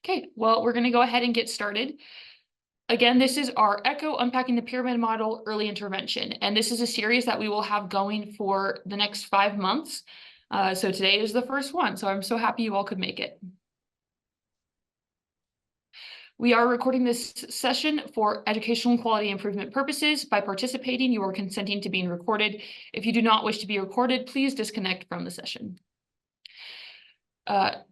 Okay, well, we're going to go ahead and get started. Again, this is our ECHO Unpacking the Pyramid Model Early Intervention, and this is a series that we will have going for the next 5 months. So today is the first one, so I'm so happy you all could make it. We are recording this session for educational and quality improvement purposes. By participating, you are consenting to being recorded. If you do not wish to be recorded, please disconnect from the session.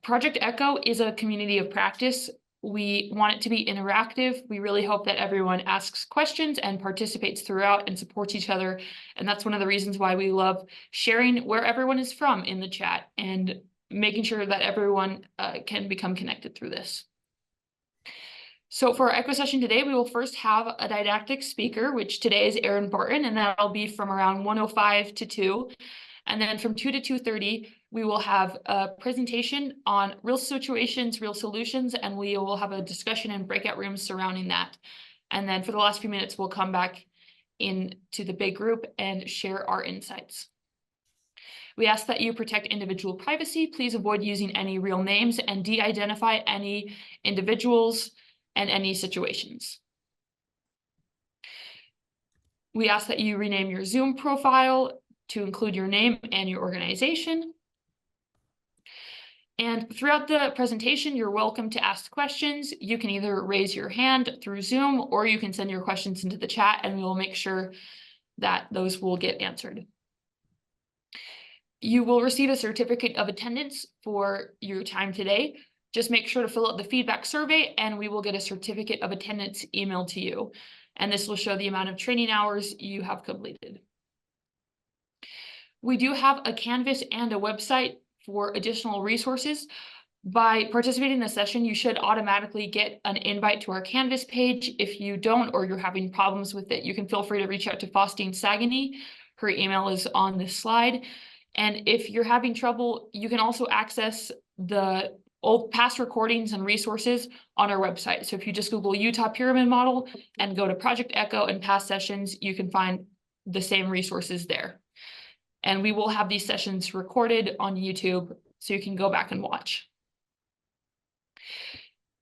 Project ECHO is a community of practice. We want it to be interactive. We really hope that everyone asks questions and participates throughout and supports each other. And that's one of the reasons why we love sharing where everyone is from in the chat and making sure that everyone can become connected through this. So for our ECHO session today, we will first have a didactic speaker, which today is Erin Barton, and that'll be from around 1:05 to 2. And then from 2 to 2:30, we will have a presentation on real situations, real solutions, and we will have a discussion in breakout rooms surrounding that. And then for the last few minutes, we'll come back into the big group and share our insights. We ask that you protect individual privacy. Please avoid using any real names and de-identify any individuals and any situations. We ask that you rename your Zoom profile to include your name and your organization. And throughout the presentation, you're welcome to ask questions. You can either raise your hand through Zoom or you can send your questions into the chat and we will make sure that those will get answered. You will receive a certificate of attendance for your time today. Just make sure to fill out the feedback survey and we will get a certificate of attendance emailed to you. And this will show the amount of training hours you have completed. We do have a Canvas and a website for additional resources. By participating in the session, you should automatically get an invite to our Canvas page. If you don't, or you're having problems with it, you can feel free to reach out to Faustine Sagany. Her email is on this slide. And if you're having trouble, you can also access the old past recordings and resources on our website. So if you just Google Utah Pyramid Model and go to Project ECHO and past sessions, you can find the same resources there. And we will have these sessions recorded on YouTube so you can go back and watch.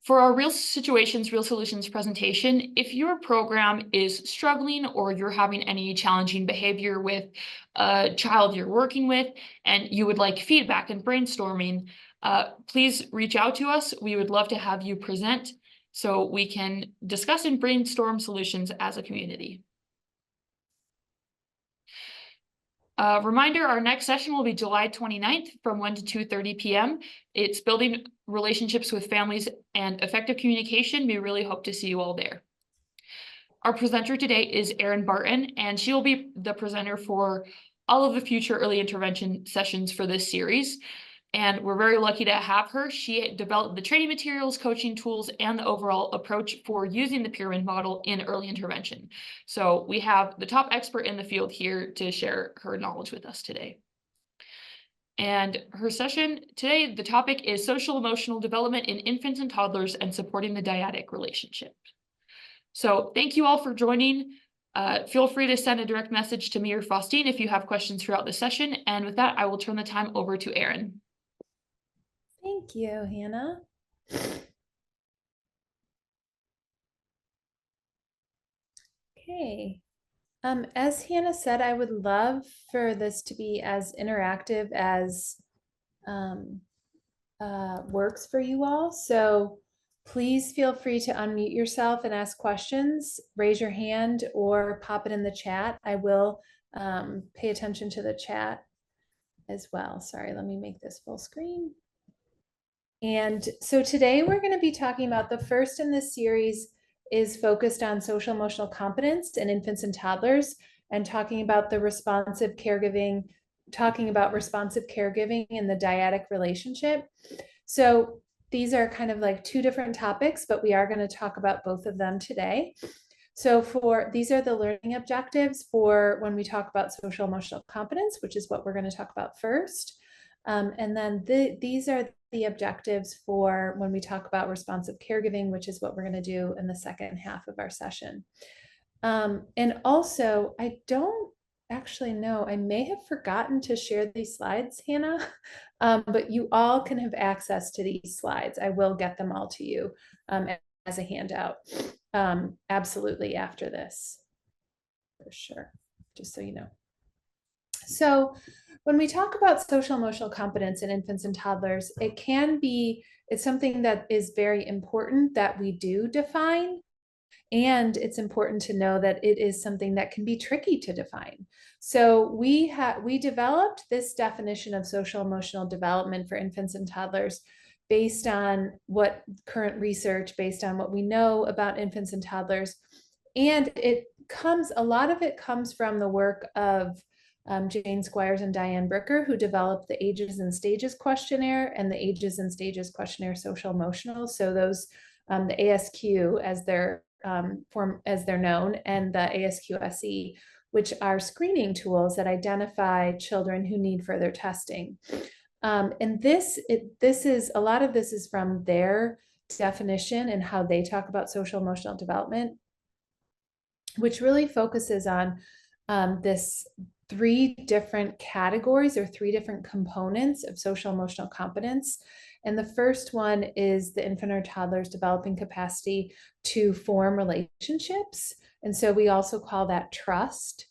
For our real situations, real solutions presentation, if your program is struggling or you're having any challenging behavior with a child you're working with and you would like feedback and brainstorming, please reach out to us. We would love to have you present so we can discuss and brainstorm solutions as a community. Reminder, our next session will be July 29th from 1 to 2:30 p.m. It's building relationships with families and effective communication. We really hope to see you all there. Our presenter today is Erin Barton, and she will be the presenter for all of the future early intervention sessions for this series. And we're very lucky to have her. She developed the training materials, coaching tools, and the overall approach for using the pyramid model in early intervention. So we have the top expert in the field here to share her knowledge with us today. And her session today, the topic is social emotional development in infants and toddlers and supporting the dyadic relationship. So thank you all for joining. Feel free to send a direct message to me or Faustine if you have questions throughout the session. And with that, I will turn the time over to Erin. Thank you, Hannah. Okay. As Hannah said, I would love for this to be as interactive as works for you all. So please feel free to unmute yourself and ask questions, raise your hand or pop it in the chat. I will pay attention to the chat as well. Sorry, let me make this full screen. And so today we're going to be talking about the first in this series is focused on social emotional competence in infants and toddlers and talking about the responsive caregiving, talking about responsive caregiving in the dyadic relationship. So these are kind of like two different topics, but we are going to talk about both of them today. So these are the learning objectives for when we talk about social emotional competence, which is what we're going to talk about first. And then these are the objectives for when we talk about responsive caregiving, which is what we're going to do in the second half of our session. And also, I don't Actually, no, I may have forgotten to share these slides, Hannah, but you all can have access to these slides. I will get them all to you as a handout, absolutely after this, for sure, just so you know. So when we talk about social emotional competence in infants and toddlers, it's something that is very important that we do define. And it's important to know that it is something that can be tricky to define. So we developed this definition of social emotional development for infants and toddlers based on what current research, based on what we know about infants and toddlers. And a lot of it comes from the work of Jane Squires and Diane Bricker, who developed the Ages and Stages questionnaire and the Ages and Stages questionnaire social emotional. So those, the ASQ as they're known, and the ASQSE, which are screening tools that identify children who need further testing. And a lot of this is from their definition and how they talk about social emotional development, which really focuses on this 3 different categories or 3 different components of social emotional competence. And the first one is the infant or toddler's developing capacity to form relationships. And so we also call that trust.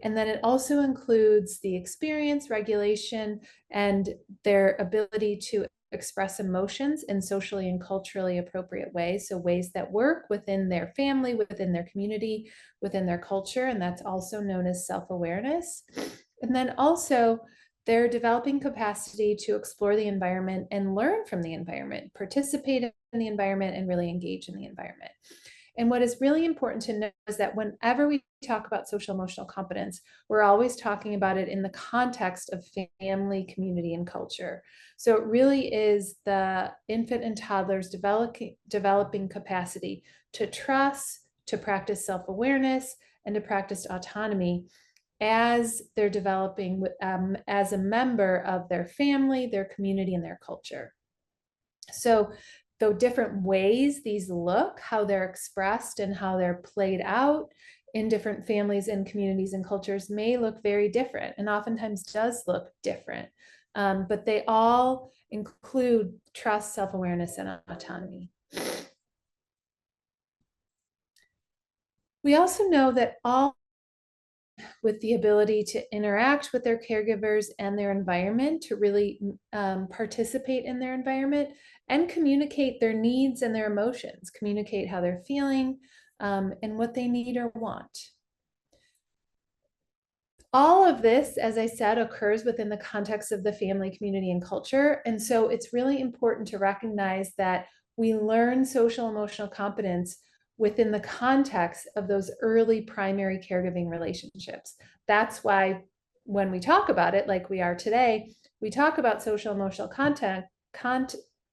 And then it also includes the experience, regulation, and their ability to express emotions in socially and culturally appropriate ways. So ways that work within their family, within their community, within their culture. And that's also known as self-awareness. And then also their developing capacity to explore the environment and learn from the environment, participate in the environment, and really engage in the environment. And what is really important to know is that whenever we talk about social emotional competence, we're always talking about it in the context of family, community, and culture. So it really is the infant and toddler's developing capacity to trust, to practice self-awareness, and to practice autonomy as they're developing as a member of their family, their community, and their culture. So the different ways these look, how they're expressed and how they're played out in different families and communities and cultures may look very different, and oftentimes does look different. But they all include trust, self-awareness, and autonomy. We also know that all with the ability to interact with their caregivers and their environment, to really participate in their environment and communicate their needs and their emotions, communicate how they're feeling and what they need or want. All of this, as I said, occurs within the context of the family, community, and culture. And so it's really important to recognize that we learn social emotional competence within the context of those early primary caregiving relationships. That's why when we talk about it, like we are today, we talk about social emotional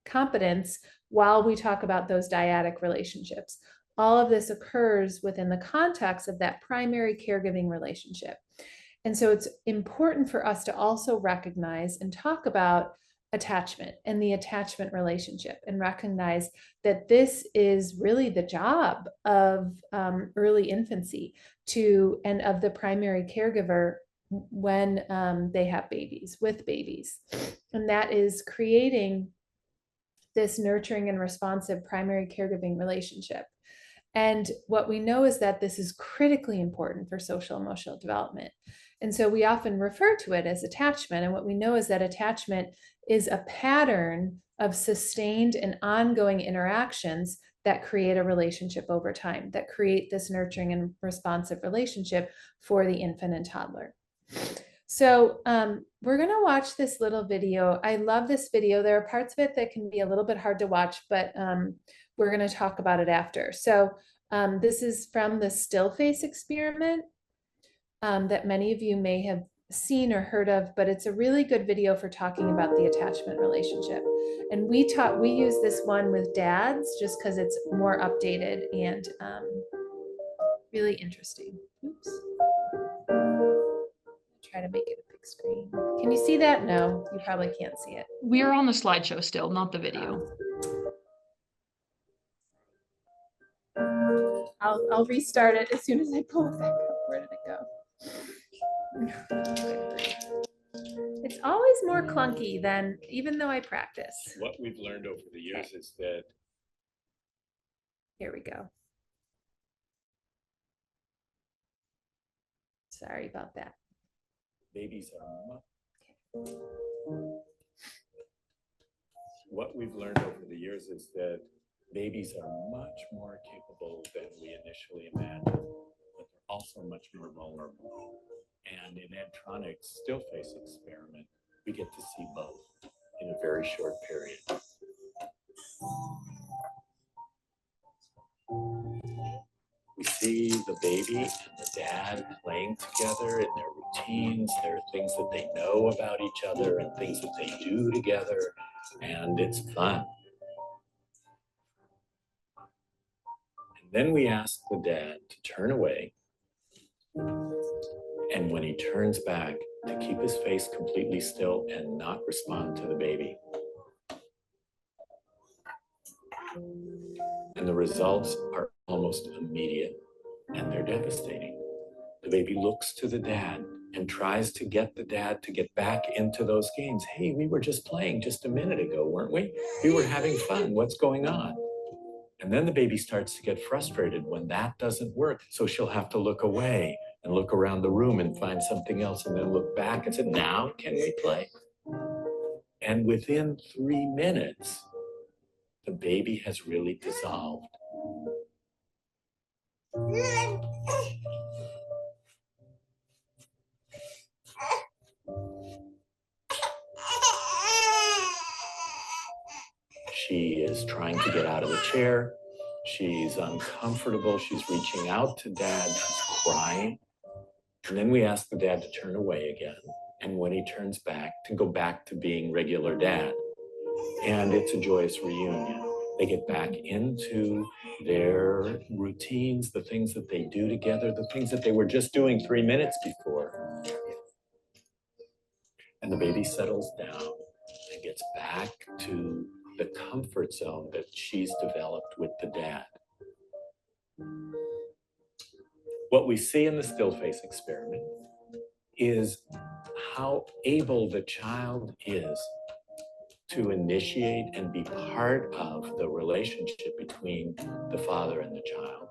competence while we talk about those dyadic relationships. All of this occurs within the context of that primary caregiving relationship. And so it's important for us to also recognize and talk about attachment and the attachment relationship, and recognize that this is really the job of early infancy and of the primary caregiver when they have babies, with babies. And that is creating this nurturing and responsive primary caregiving relationship. And what we know is that this is critically important for social emotional development. And so we often refer to it as attachment. And what we know is that attachment is a pattern of sustained and ongoing interactions that create a relationship over time, that create this nurturing and responsive relationship for the infant and toddler. So we're going to watch this little video. I love this video. There are parts of it that can be a little bit hard to watch, but we're going to talk about it after. So this is from the still face experiment that many of you may have seen or heard of, but it's a really good video for talking about the attachment relationship. And we use this one with dads just because it's more updated and really interesting. Oops. Try to make it a big screen. Can you see that? No, you probably can't see it. We are on the slideshow still, not the video. I'll restart it as soon as I pull it back up. Where did it go? It's always more clunky than even though I practice. What we've learned over the years is that Here we go. Sorry about that. babies are what we've learned over the years is that babies are much more capable than we initially imagined, but they're also much more vulnerable. And in Ed Tronick's still face experiment, we get to see both in a very short period. We see the baby and the dad playing together in their routines. There are things that they know about each other and things that they do together, and it's fun. And then we ask the dad to turn away, and when he turns back, to keep his face completely still and not respond to the baby. And the results are almost immediate, and they're devastating. The baby looks to the dad and tries to get the dad to get back into those games. Hey, we were just playing just a minute ago, weren't we? We were having fun. What's going on? And then the baby starts to get frustrated when that doesn't work. So she'll have to look away and look around the room and find something else and then look back and say, now can we play? And within 3 minutes, the baby has really dissolved. She is trying to get out of the chair. She's uncomfortable. She's reaching out to dad. She's crying. And then we ask the dad to turn away again. And when he turns back, to go back to being regular dad. And it's a joyous reunion. They get back into their routines, the things that they do together, the things that they were just doing 3 minutes before. And the baby settles down and gets back to the comfort zone that she's developed with the dad. What we see in the still face experiment is how able the child is to initiate and be part of the relationship between the father and the child,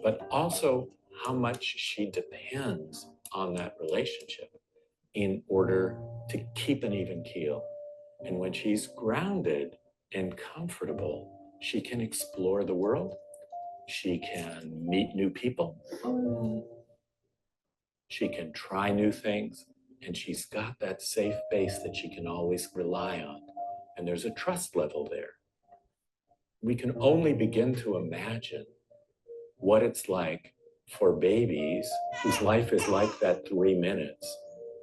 but also how much she depends on that relationship in order to keep an even keel. And when she's grounded and comfortable, she can explore the world. She can meet new people. She can try new things. And she's got that safe base that she can always rely on. And there's a trust level there. We can only begin to imagine what it's like for babies whose life is like that 3 minutes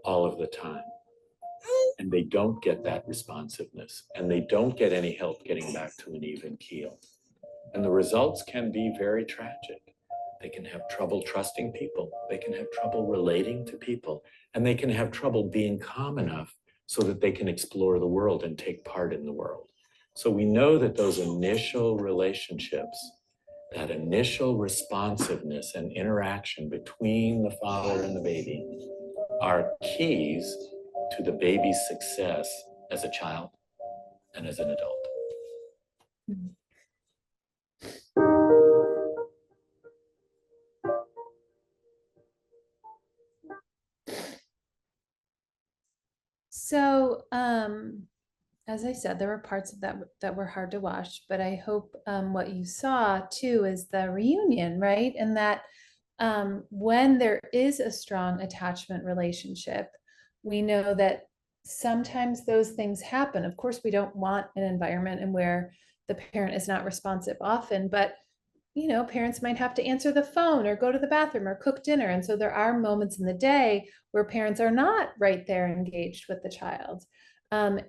all of the time. And they don't get that responsiveness, and they don't get any help getting back to an even keel. And the results can be very tragic. They can have trouble trusting people. They can have trouble relating to people, and they can have trouble being calm enough so that they can explore the world and take part in the world. So we know that those initial relationships, that initial responsiveness and interaction between the father and the baby are keys to the baby's success as a child and as an adult. So, as I said, there were parts of that were hard to watch, but I hope what you saw too is the reunion, right? And that when there is a strong attachment relationship, we know that sometimes those things happen. Of course, we don't want an environment in where the parent is not responsive often, but parents might have to answer the phone or go to the bathroom or cook dinner. And so there are moments in the day where parents are not right there engaged with the child. And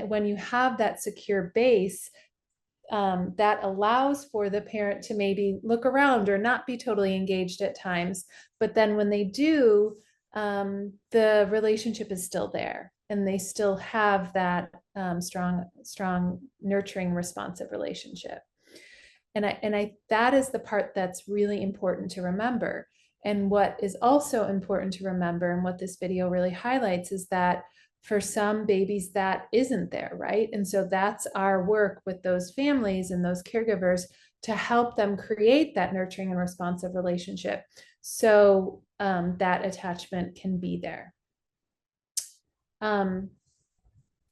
when you have that secure base, that allows for the parent to maybe look around or not be totally engaged at times. But then when they do, the relationship is still there and they still have that strong, nurturing, responsive relationship. And that is the part that's really important to remember. And what is also important to remember, and what this video really highlights, is that for some babies that isn't there, right? And so that's our work with those families and those caregivers to help them create that nurturing and responsive relationship so that attachment can be there.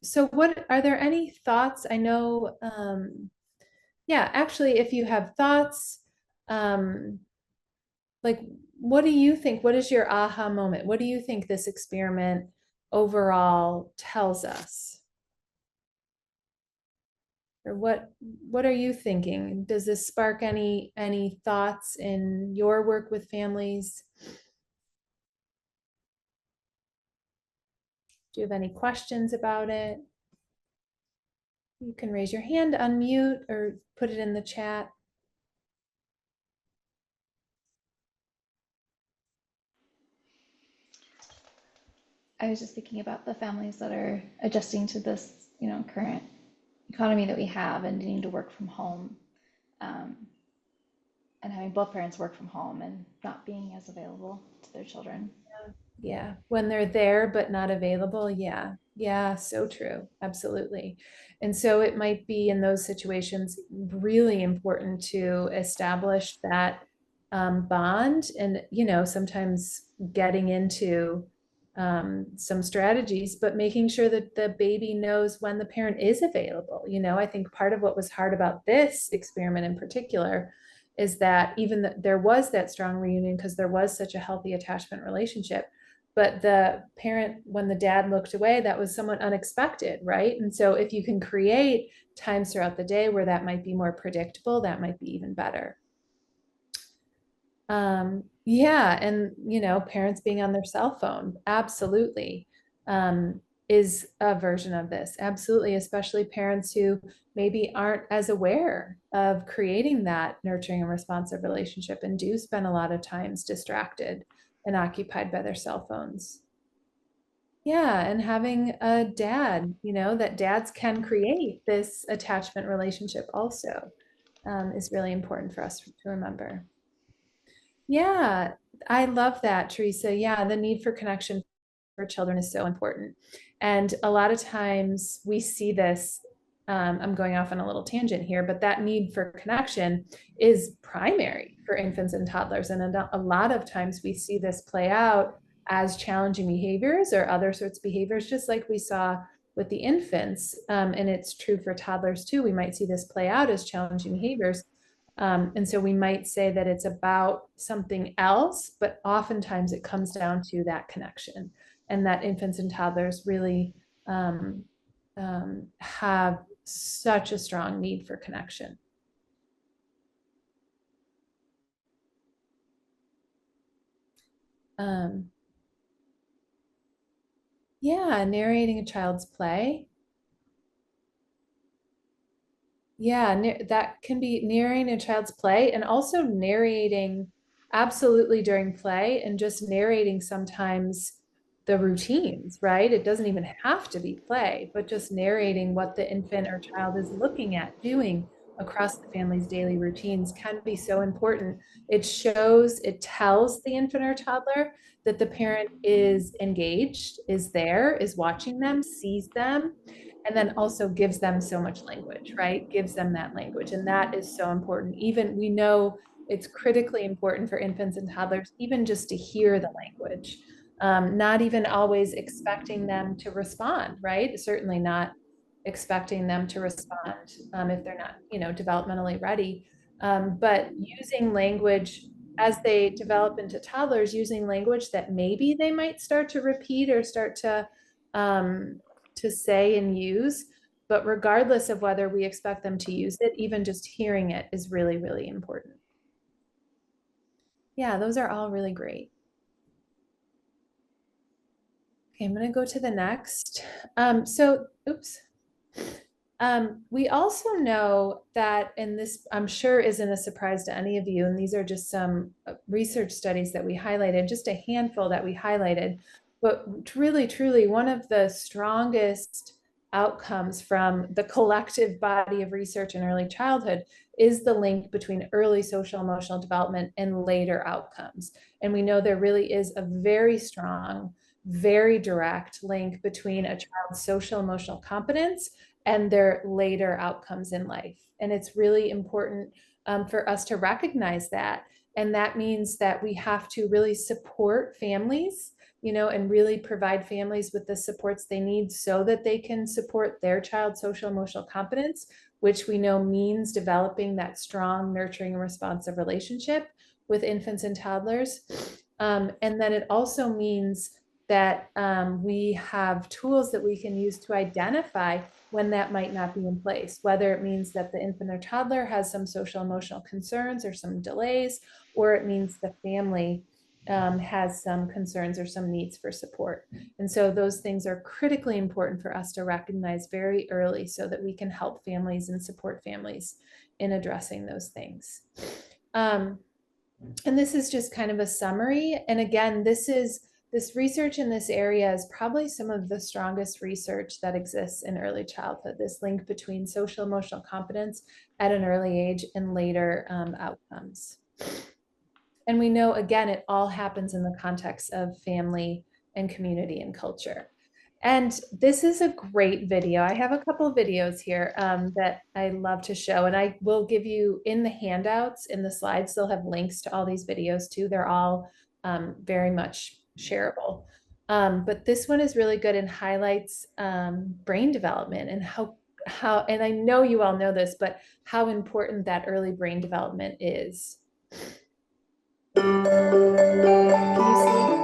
So what are there any thoughts? I know, yeah, actually, if you have thoughts, like, what do you think? What is your aha moment? What do you think this experiment overall tells us? Or what are you thinking? Does this spark any thoughts in your work with families? Do you have any questions about it? You can raise your hand, unmute, or put it in the chat. I was just thinking about the families that are adjusting to this, current economy that we have and needing to work from home, and having both parents work from home and not being as available to their children. Yeah, when they're there but not available. Yeah, yeah, so true. Absolutely. And so it might be in those situations really important to establish that bond, and sometimes getting into some strategies, but making sure that the baby knows when the parent is available. I think part of what was hard about this experiment in particular is that even that there was that strong reunion because there was such a healthy attachment relationship, but the parent, when the dad looked away, that was somewhat unexpected, right? And so if you can create times throughout the day where that might be more predictable, that might be even better. Yeah, and parents being on their cell phone, absolutely, is a version of this. Absolutely, especially parents who maybe aren't as aware of creating that nurturing and responsive relationship and do spend a lot of times distracted and occupied by their cell phones. Yeah, and having a dad, that dads can create this attachment relationship also, is really important for us to remember. Yeah, I love that, Teresa. Yeah, the need for connection for children is so important. And a lot of times we see this, I'm going off on a little tangent here, but that need for connection is primary for infants and toddlers. And a lot of times we see this play out as challenging behaviors or other sorts of behaviors, just like we saw with the infants. And it's true for toddlers too. We might see this play out as challenging behaviors. And so we might say that it's about something else, but oftentimes it comes down to that connection, and that infants and toddlers really have such a strong need for connection. Yeah, narrating a child's play. Yeah, that can be narrating a child's play, and also narrating absolutely during play, and just narrating sometimes the routines, right? It doesn't even have to be play, but just narrating what the infant or child is looking at, doing across the family's daily routines can be so important. It tells the infant or toddler that the parent is engaged, is there, is watching them, sees them, and then also gives them so much language, right? Gives them that language. And that is so important. Even we know it's critically important for infants and toddlers, even just to hear the language, not even always expecting them to respond, right? Certainly not expecting them to respond if they're not, developmentally ready. But using language as they develop into toddlers, using language that maybe they might start to repeat or start to say and use, but regardless of whether we expect them to use it, even just hearing it is really, really important. Yeah, those are all really great. Okay, I'm going to go to the next. We also know that, and this I'm sure isn't a surprise to any of you, and these are just some research studies that we highlighted, just a handful that we highlighted, but really, truly one of the strongest outcomes from the collective body of research in early childhood is the link between early social emotional development and later outcomes. And we know there really is a very strong, very direct link between a child's social emotional competence and their later outcomes in life. And it's really important for us to recognize that. And that means that we have to really support families, and really provide families with the supports they need so that they can support their child's social emotional competence, which we know means developing that strong, nurturing, and responsive relationship with infants and toddlers. And then it also means that we have tools that we can use to identify when that might not be in place, whether it means that the infant or toddler has some social emotional concerns or some delays, or it means the family has some concerns or some needs for support. And so those things are critically important for us to recognize very early so that we can help families and support families in addressing those things. And this is just kind of a summary. And again, this research in this area is probably some of the strongest research that exists in early childhood, this link between social emotional competence at an early age and later outcomes. And we know, again, it all happens in the context of family and community and culture. And this is a great video. I have a couple of videos here that I love to show, and I will give you in the handouts, in the slides, they'll have links to all these videos too. They're all very much shareable. But this one is really good and highlights brain development and how, and I know you all know this, but how important that early brain development is. Can you see?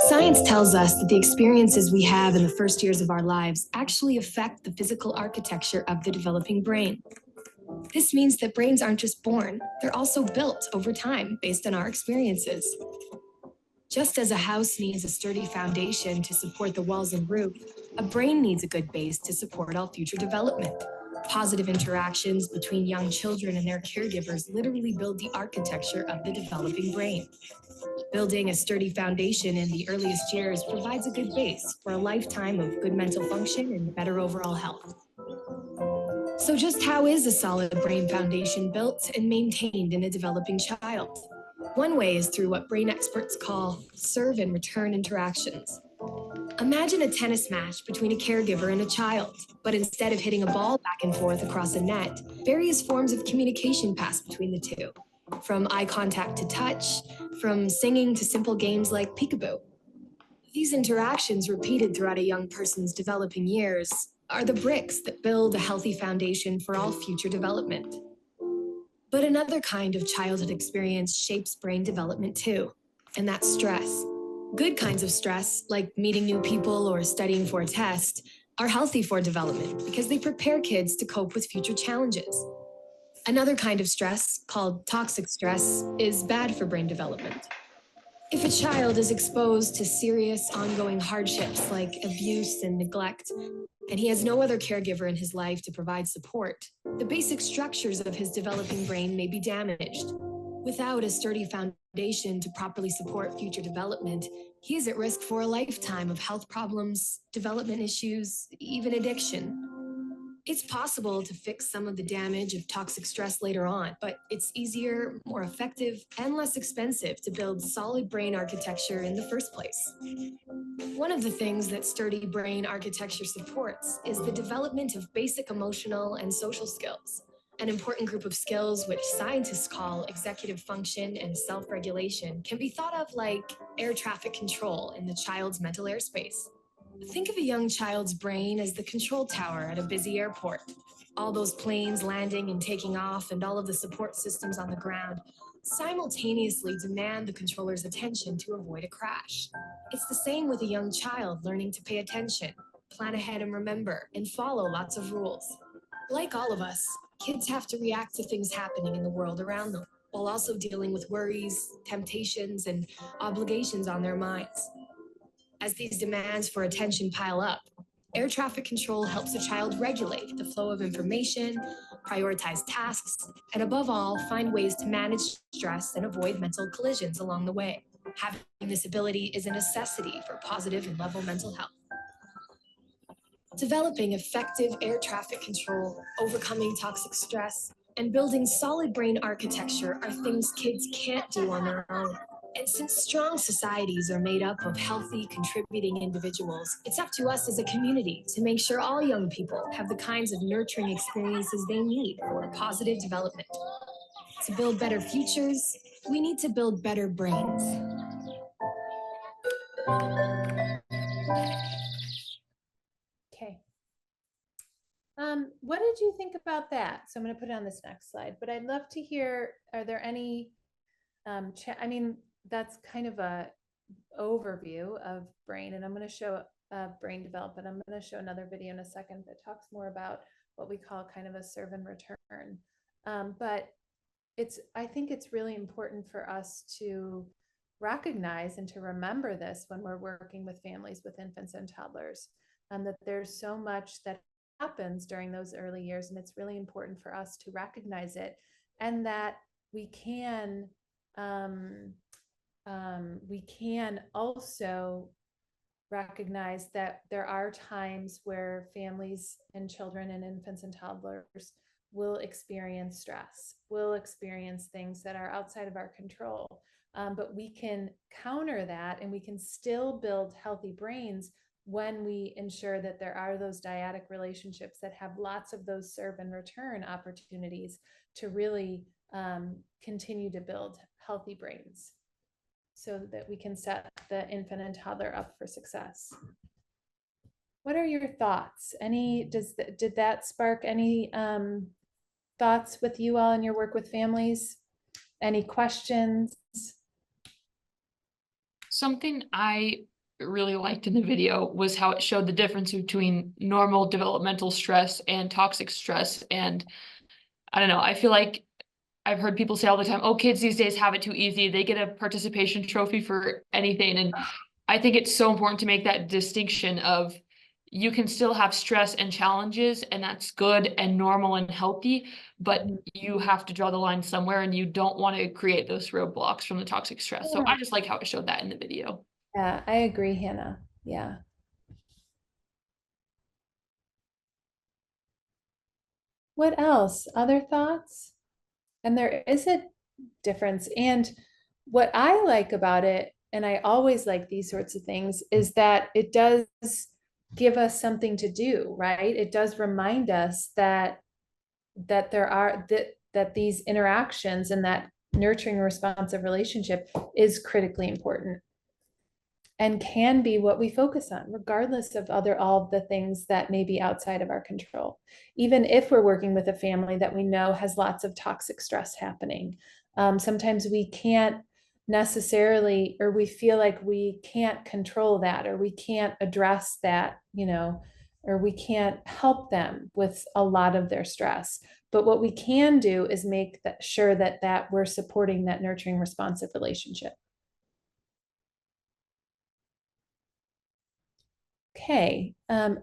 Science tells us that the experiences we have in the first years of our lives actually affect the physical architecture of the developing brain. This means that brains aren't just born, they're also built over time based on our experiences. Just as a house needs a sturdy foundation to support the walls and roof, a brain needs a good base to support all future development. Positive interactions between young children and their caregivers literally build the architecture of the developing brain. Building a sturdy foundation in the earliest years provides a good base for a lifetime of good mental function and better overall health. So just how is a solid brain foundation built and maintained in a developing child? One way is through what brain experts call serve and return interactions. Imagine a tennis match between a caregiver and a child, but instead of hitting a ball back and forth across a net, various forms of communication pass between the two, from eye contact to touch, from singing to simple games like peekaboo. These interactions, repeated throughout a young person's developing years, are the bricks that build a healthy foundation for all future development. But another kind of childhood experience shapes brain development too, and that's stress. Good kinds of stress, like meeting new people or studying for a test, are healthy for development because they prepare kids to cope with future challenges. Another kind of stress, called toxic stress, is bad for brain development. If a child is exposed to serious ongoing hardships like abuse and neglect, and he has no other caregiver in his life to provide support, the basic structures of his developing brain may be damaged. Without a sturdy foundation to properly support future development, he is at risk for a lifetime of health problems, development issues, even addiction. It's possible to fix some of the damage of toxic stress later on, but it's easier, more effective, and less expensive to build solid brain architecture in the first place. One of the things that sturdy brain architecture supports is the development of basic emotional and social skills, an important group of skills which scientists call executive function and self-regulation can be thought of like air traffic control in the child's mental airspace. Think of a young child's brain as the control tower at a busy airport. All those planes landing and taking off and all of the support systems on the ground simultaneously demand the controller's attention to avoid a crash. It's the same with a young child learning to pay attention, plan ahead and remember, and follow lots of rules. Like all of us, kids have to react to things happening in the world around them, while also dealing with worries, temptations, and obligations on their minds. As these demands for attention pile up, air traffic control helps a child regulate the flow of information, prioritize tasks, and above all, find ways to manage stress and avoid mental collisions along the way. Having this ability is a necessity for positive and level mental health. Developing effective air traffic control, overcoming toxic stress, and building solid brain architecture are things kids can't do on their own. And since strong societies are made up of healthy, contributing individuals, it's up to us as a community to make sure all young people have the kinds of nurturing experiences they need for positive development. To build better futures, we need to build better brains. Okay. What did you think about that? So I'm going to put it on this next slide, but I'd love to hear, are there any, I mean, that's kind of a overview of brain, and I'm going to show brain development. I'm going to show another video in a second that talks more about what we call kind of a serve and return. But I think it's really important for us to recognize and to remember this when we're working with families with infants and toddlers, that there's so much that happens during those early years, and it's really important for us to recognize it, and that we can also recognize that there are times where families and children and infants and toddlers will experience stress, will experience things that are outside of our control. But we can counter that, and we can still build healthy brains when we ensure that there are those dyadic relationships that have lots of those serve and return opportunities to really continue to build healthy brains, so that we can set the infant and toddler up for success. What are your thoughts? Did that spark any thoughts with you all in your work with families? Any questions? Something I really liked in the video was how it showed the difference between normal developmental stress and toxic stress. And I don't know, I feel like I've heard people say all the time, oh, kids these days have it too easy. They get a participation trophy for anything. And I think it's so important to make that distinction of, you can still have stress and challenges, and that's good and normal and healthy, but you have to draw the line somewhere, and you don't want to create those roadblocks from the toxic stress. So I just like how it showed that in the video. Yeah, I agree, Hannah. Yeah. What else? Other thoughts? And there is a difference. And what I like about it, and I always like these sorts of things, is that it does give us something to do, right? It does remind us that there are that these interactions and that nurturing responsive relationship is critically important, and can be what we focus on, regardless of all of the things that may be outside of our control. Even if we're working with a family that we know has lots of toxic stress happening, sometimes we can't necessarily, or we feel like we can't control that, or we can't address that, or we can't help them with a lot of their stress. But what we can do is make sure that we're supporting that nurturing responsive relationship. Okay. And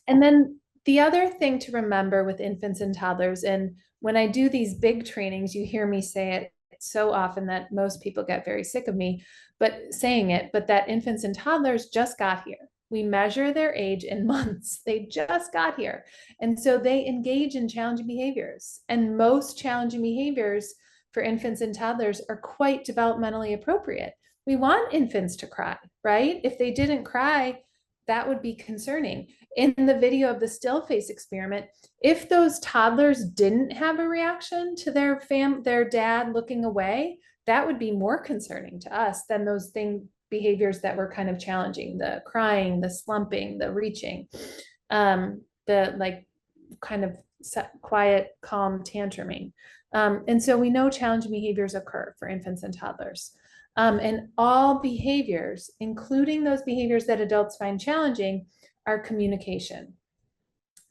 then the other thing to remember with infants and toddlers, and when I do these big trainings, you hear me say it so often that most people get very sick of me, but that infants and toddlers just got here. We measure their age in months. They just got here. And so they engage in challenging behaviors. And most challenging behaviors for infants and toddlers are quite developmentally appropriate. We want infants to cry, right? If they didn't cry, that would be concerning. In the video of the still face experiment, if those toddlers didn't have a reaction to their dad looking away, that would be more concerning to us than those behaviors that were kind of challenging: the crying, the slumping, the reaching, the kind of quiet, calm tantruming. And so we know challenging behaviors occur for infants and toddlers. And all behaviors, including those behaviors that adults find challenging, are communication.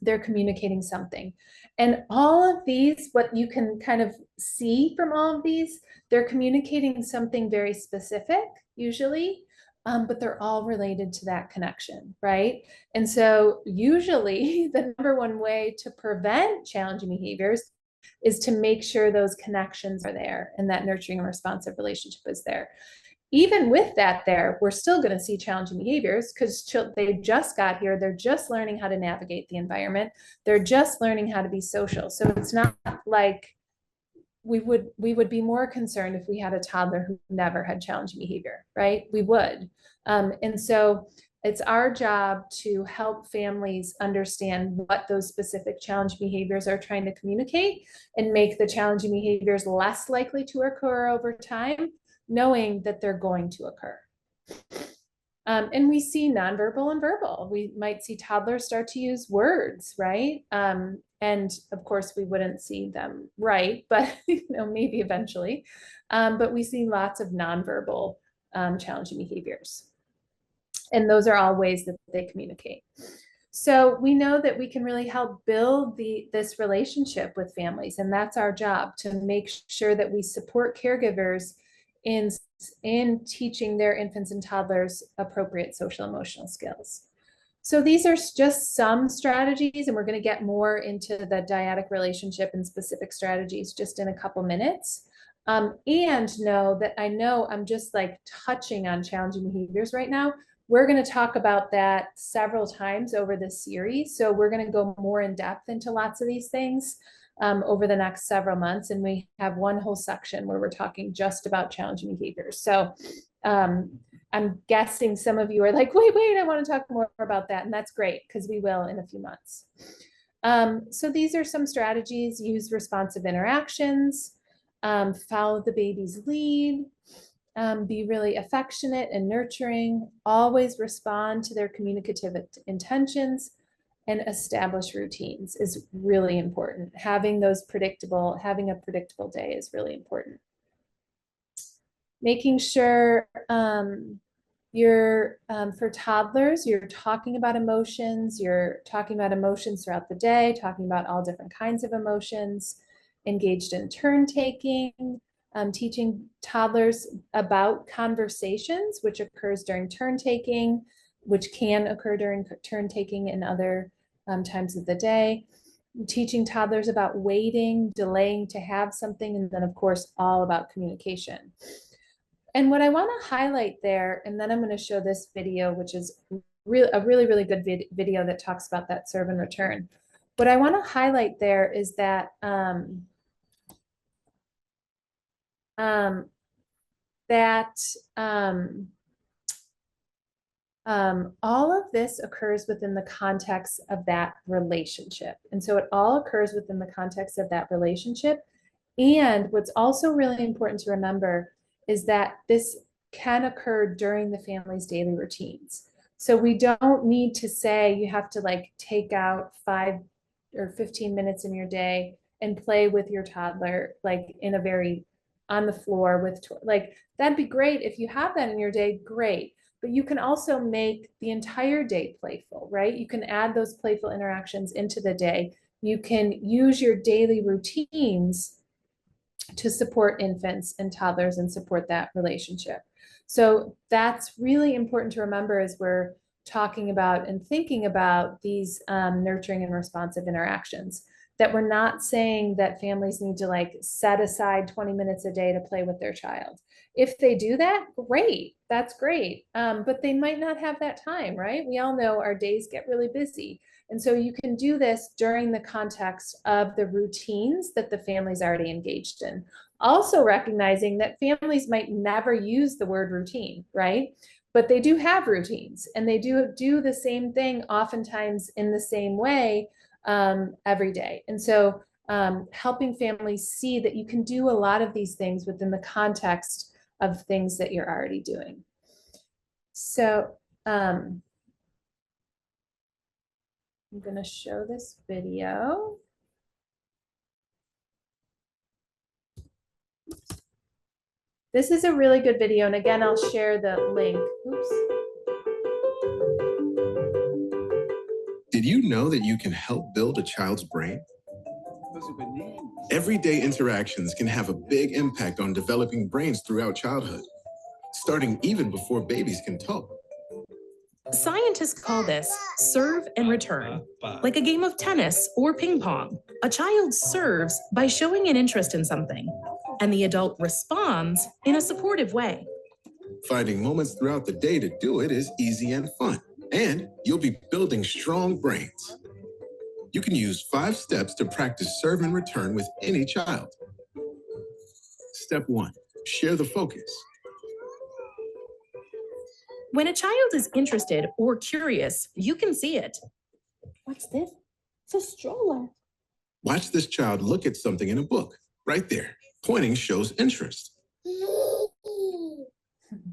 They're communicating something. And all of these, what you can kind of see from all of these, they're communicating something very specific, usually, but they're all related to that connection, right? And so usually the number one way to prevent challenging behaviors is to make sure those connections are there and that nurturing and responsive relationship is there. Even with that there, we're still going to see challenging behaviors because they just got here. They're just learning how to navigate the environment. They're just learning how to be social. So it's not like we would be more concerned if we had a toddler who never had challenging behavior, right? We would. And so it's our job to help families understand what those specific challenge behaviors are trying to communicate and make the challenging behaviors less likely to occur over time, knowing that they're going to occur. And we see nonverbal and verbal. We might see toddlers start to use words, right? And of course, we wouldn't see them write, but maybe eventually. But we see lots of nonverbal challenging behaviors. And those are all ways that they communicate. So we know that we can really help build this relationship with families, and that's our job, to make sure that we support caregivers in teaching their infants and toddlers appropriate social emotional skills. So these are just some strategies, and we're going to get more into the dyadic relationship and specific strategies just in a couple minutes. And know that I know I'm just like touching on challenging behaviors right now. We're going to talk about that several times over this series. So we're going to go more in depth into lots of these things over the next several months. And we have one whole section where we're talking just about challenging behaviors. So I'm guessing some of you are like, wait, I want to talk more about that. And that's great, because we will in a few months. So these are some strategies. Use responsive interactions, follow the baby's lead, be really affectionate and nurturing, always respond to their communicative intentions, and establish routines is really important. Having a predictable day is really important. Making sure for toddlers, you're talking about emotions throughout the day, talking about all different kinds of emotions, engaged in turn taking, teaching toddlers about conversations, which occurs during turn taking, which can occur during turn taking and other times of the day. Teaching toddlers about waiting, delaying to have something, and then of course, all about communication. And what I want to highlight there, and then I'm going to show this video, which is a really good video that talks about that serve and return. What I want to highlight there is that all of this occurs within the context of that relationship. And so it all occurs within the context of that relationship. And what's also really important to remember is that this can occur during the family's daily routines. So we don't need to say you have to like take out 5 or 15 minutes in your day and play with your toddler, like in a very on the floor with, like, that'd be great. If you have that in your day, great. But you can also make the entire day playful, right? You can add those playful interactions into the day. You can use your daily routines to support infants and toddlers and support that relationship. So that's really important to remember as we're talking about and thinking about these nurturing and responsive interactions, that we're not saying that families need to like set aside 20 minutes a day to play with their child. If they do that, great, that's great. But they might not have that time, right? We all know our days get really busy. And so you can do this during the context of the routines that the family's already engaged in. Also recognizing that families might never use the word routine, right? But they do have routines, and they do the same thing oftentimes in the same way every day. And so helping families see that you can do a lot of these things within the context of things that you're already doing. So I'm going to show this video. This is a really good video. And again, I'll share the link. Oops. Did you know that you can help build a child's brain? Everyday interactions can have a big impact on developing brains throughout childhood. starting even before babies can talk. Scientists call this serve and return, like a game of tennis or ping pong. A child serves by showing an interest in something, and the adult responds in a supportive way. Finding moments throughout the day to do it is easy and fun, and you'll be building strong brains. You can use 5 steps to practice serve and return with any child. Step 1, share the focus. When a child is interested or curious, you can see it. What's this? It's a stroller. Watch this child look at something in a book. Right there. Pointing shows interest.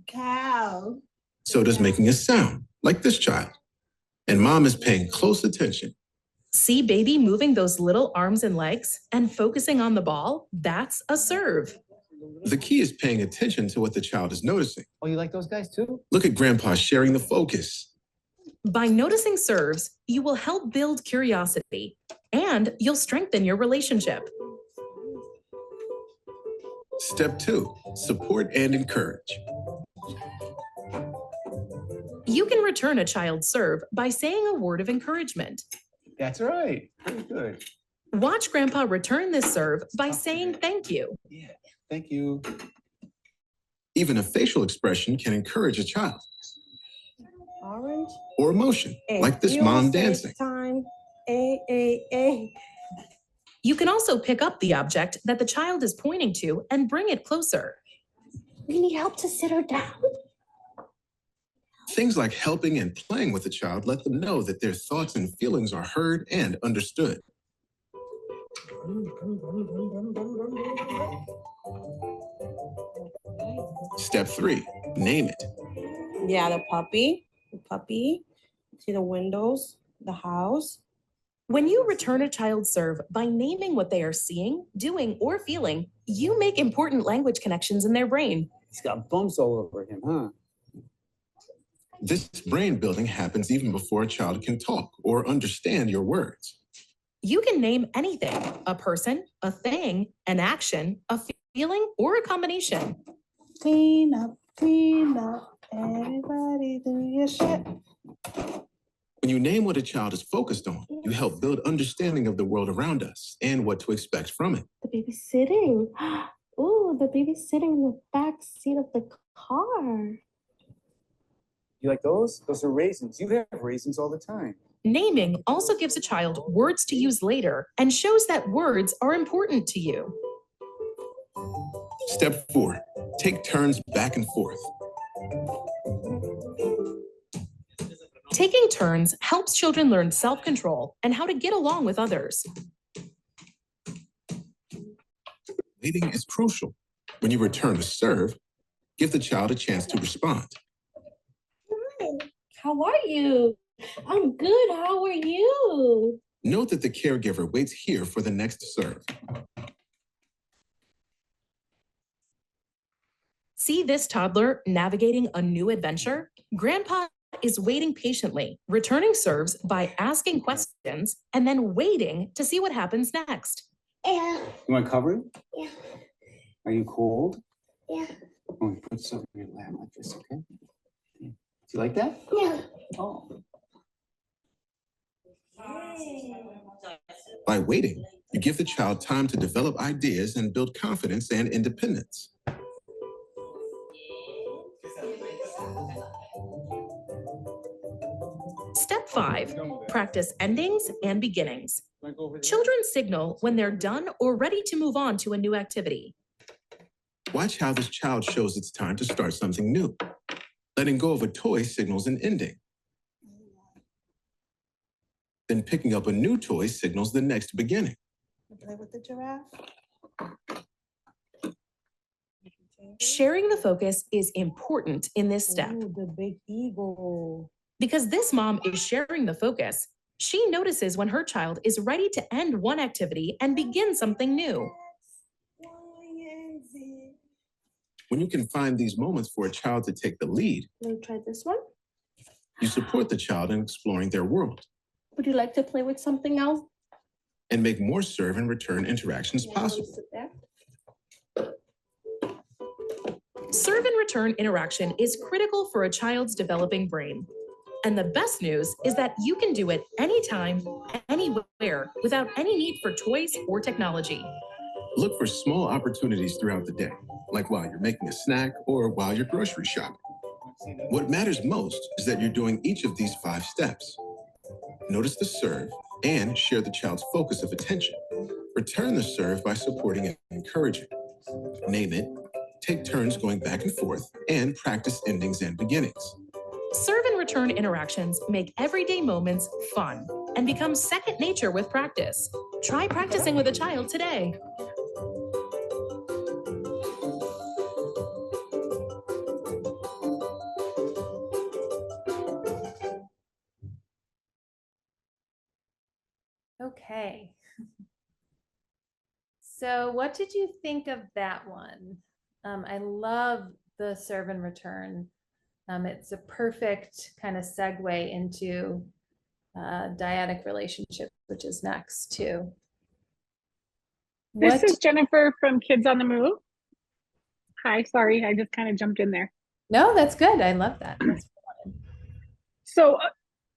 Cow. So does making a sound, like this child. And mom is paying close attention. See baby moving those little arms and legs and focusing on the ball? That's a serve. The key is paying attention to what the child is noticing. Oh, you like those guys too? Look at grandpa sharing the focus. By noticing serves, you will help build curiosity and you'll strengthen your relationship. Step 2, support and encourage. You can return a child's serve by saying a word of encouragement. That's right. Very good. Watch grandpa return this serve by saying thank you. Yeah, thank you. Even a facial expression can encourage a child. Orange. Or emotion, like this mom dancing. Time. A. You can also pick up the object that the child is pointing to and bring it closer. We need help to sit her down. Things like helping and playing with the child let them know that their thoughts and feelings are heard and understood. Step 3, name it. Yeah, the puppy. See the windows, the house. When you return a child's serve by naming what they are seeing, doing, or feeling, you make important language connections in their brain. He's got bumps all over him, huh? This brain building happens even before a child can talk or understand your words. You can name anything, a person, a thing, an action, a feeling, or a combination. Clean up, everybody do your shit. When you name what a child is focused on, you help build understanding of the world around us and what to expect from it. The baby's sitting. Ooh, the baby's sitting in the back seat of the car. You like those? Those are raisins. You have raisins all the time. Naming also gives a child words to use later and shows that words are important to you. Step 4, take turns back and forth. Taking turns helps children learn self-control and how to get along with others. Waiting is crucial. When you return to serve, give the child a chance to respond. Hi, how are you? I'm good. How are you? Note that the caregiver waits here for the next serve. See this toddler navigating a new adventure? Grandpa is waiting patiently, returning serves by asking questions and then waiting to see what happens next. Yeah. You want covering? Yeah. Are you cold? Yeah. Oh, put something in your lap like this, okay? Do you like that? Yeah. Oh. By waiting, you give the child time to develop ideas and build confidence and independence. Step 5, practice endings and beginnings. Children signal when they're done or ready to move on to a new activity. Watch how this child shows it's time to start something new. Letting go of a toy signals an ending. Then picking up a new toy signals the next beginning. Play with the giraffe. Sharing the focus is important in this step. Ooh, the big eagle. Because this mom is sharing the focus, she notices when her child is ready to end one activity and begin something new. When you can find these moments for a child to take the lead, Let me try this one. you support the child in exploring their world Would you like to play with something else? and make more serve and return interactions Yeah, possible. sit there. Serve and return interaction is critical for a child's developing brain. And the best news is that you can do it anytime, anywhere, without any need for toys or technology. Look for small opportunities throughout the day, like while you're making a snack or while you're grocery shopping. What matters most is that you're doing each of these 5 steps. Notice the serve and share the child's focus of attention. Return the serve by supporting and encouraging. Name it, take turns going back and forth, and practice endings and beginnings. Serve and return interactions make everyday moments fun and become second nature with practice. Try practicing with a child today. Okay. So what did you think of that one? I love the serve and return. It's a perfect kind of segue into dyadic relationship, which is next too. This is Jennifer from Kids on the Move. Hi, sorry, I just kind of jumped in there. No, that's good. I love that. That's fun. So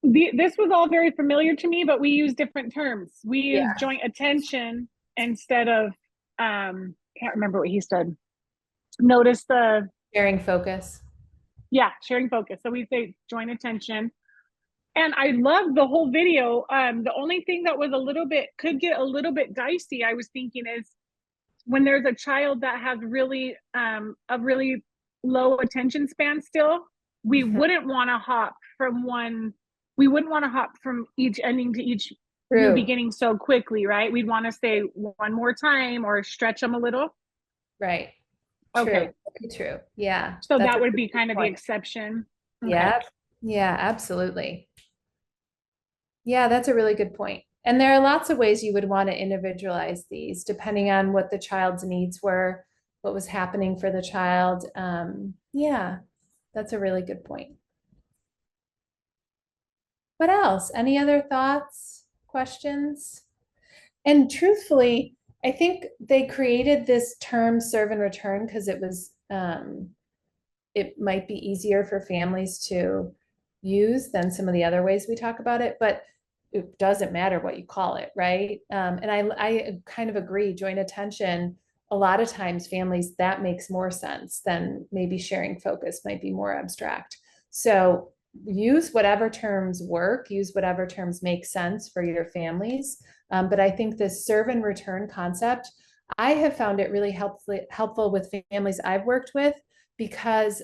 this was all very familiar to me, but we use different terms. We use joint attention instead of, can't remember what he said. Notice the sharing focus. Yeah, sharing focus. So we say joint attention. And I love the whole video. The only thing that was could get a little bit dicey, I was thinking, is when there's a child that has a really low attention span still, we wouldn't want to hop from each ending to each new beginning so quickly, right? We'd want to say one more time or stretch them a little. Right. Okay. True. Yeah. So that would be kind of the exception. Yeah. Okay. Yeah, absolutely. Yeah, that's a really good point. And there are lots of ways you would want to individualize these depending on what the child's needs were, what was happening for the child. Yeah, that's a really good point. What else? Any other thoughts, questions? And truthfully, I think they created this term serve and return because it was, it might be easier for families to use than some of the other ways we talk about it, but it doesn't matter what you call it, right? And I kind of agree, joint attention, a lot of times families, that makes more sense than maybe sharing focus might be more abstract. So use whatever terms work, use whatever terms make sense for your families. But I think this serve and return concept, I have found it really helpful with families I've worked with because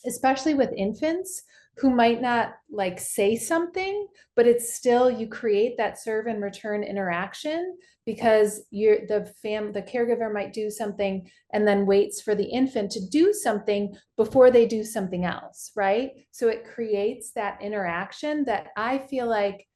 especially with infants who might not like say something, but it's still, you create that serve and return interaction because the caregiver might do something and then waits for the infant to do something before they do something else, right? So it creates that interaction that I feel like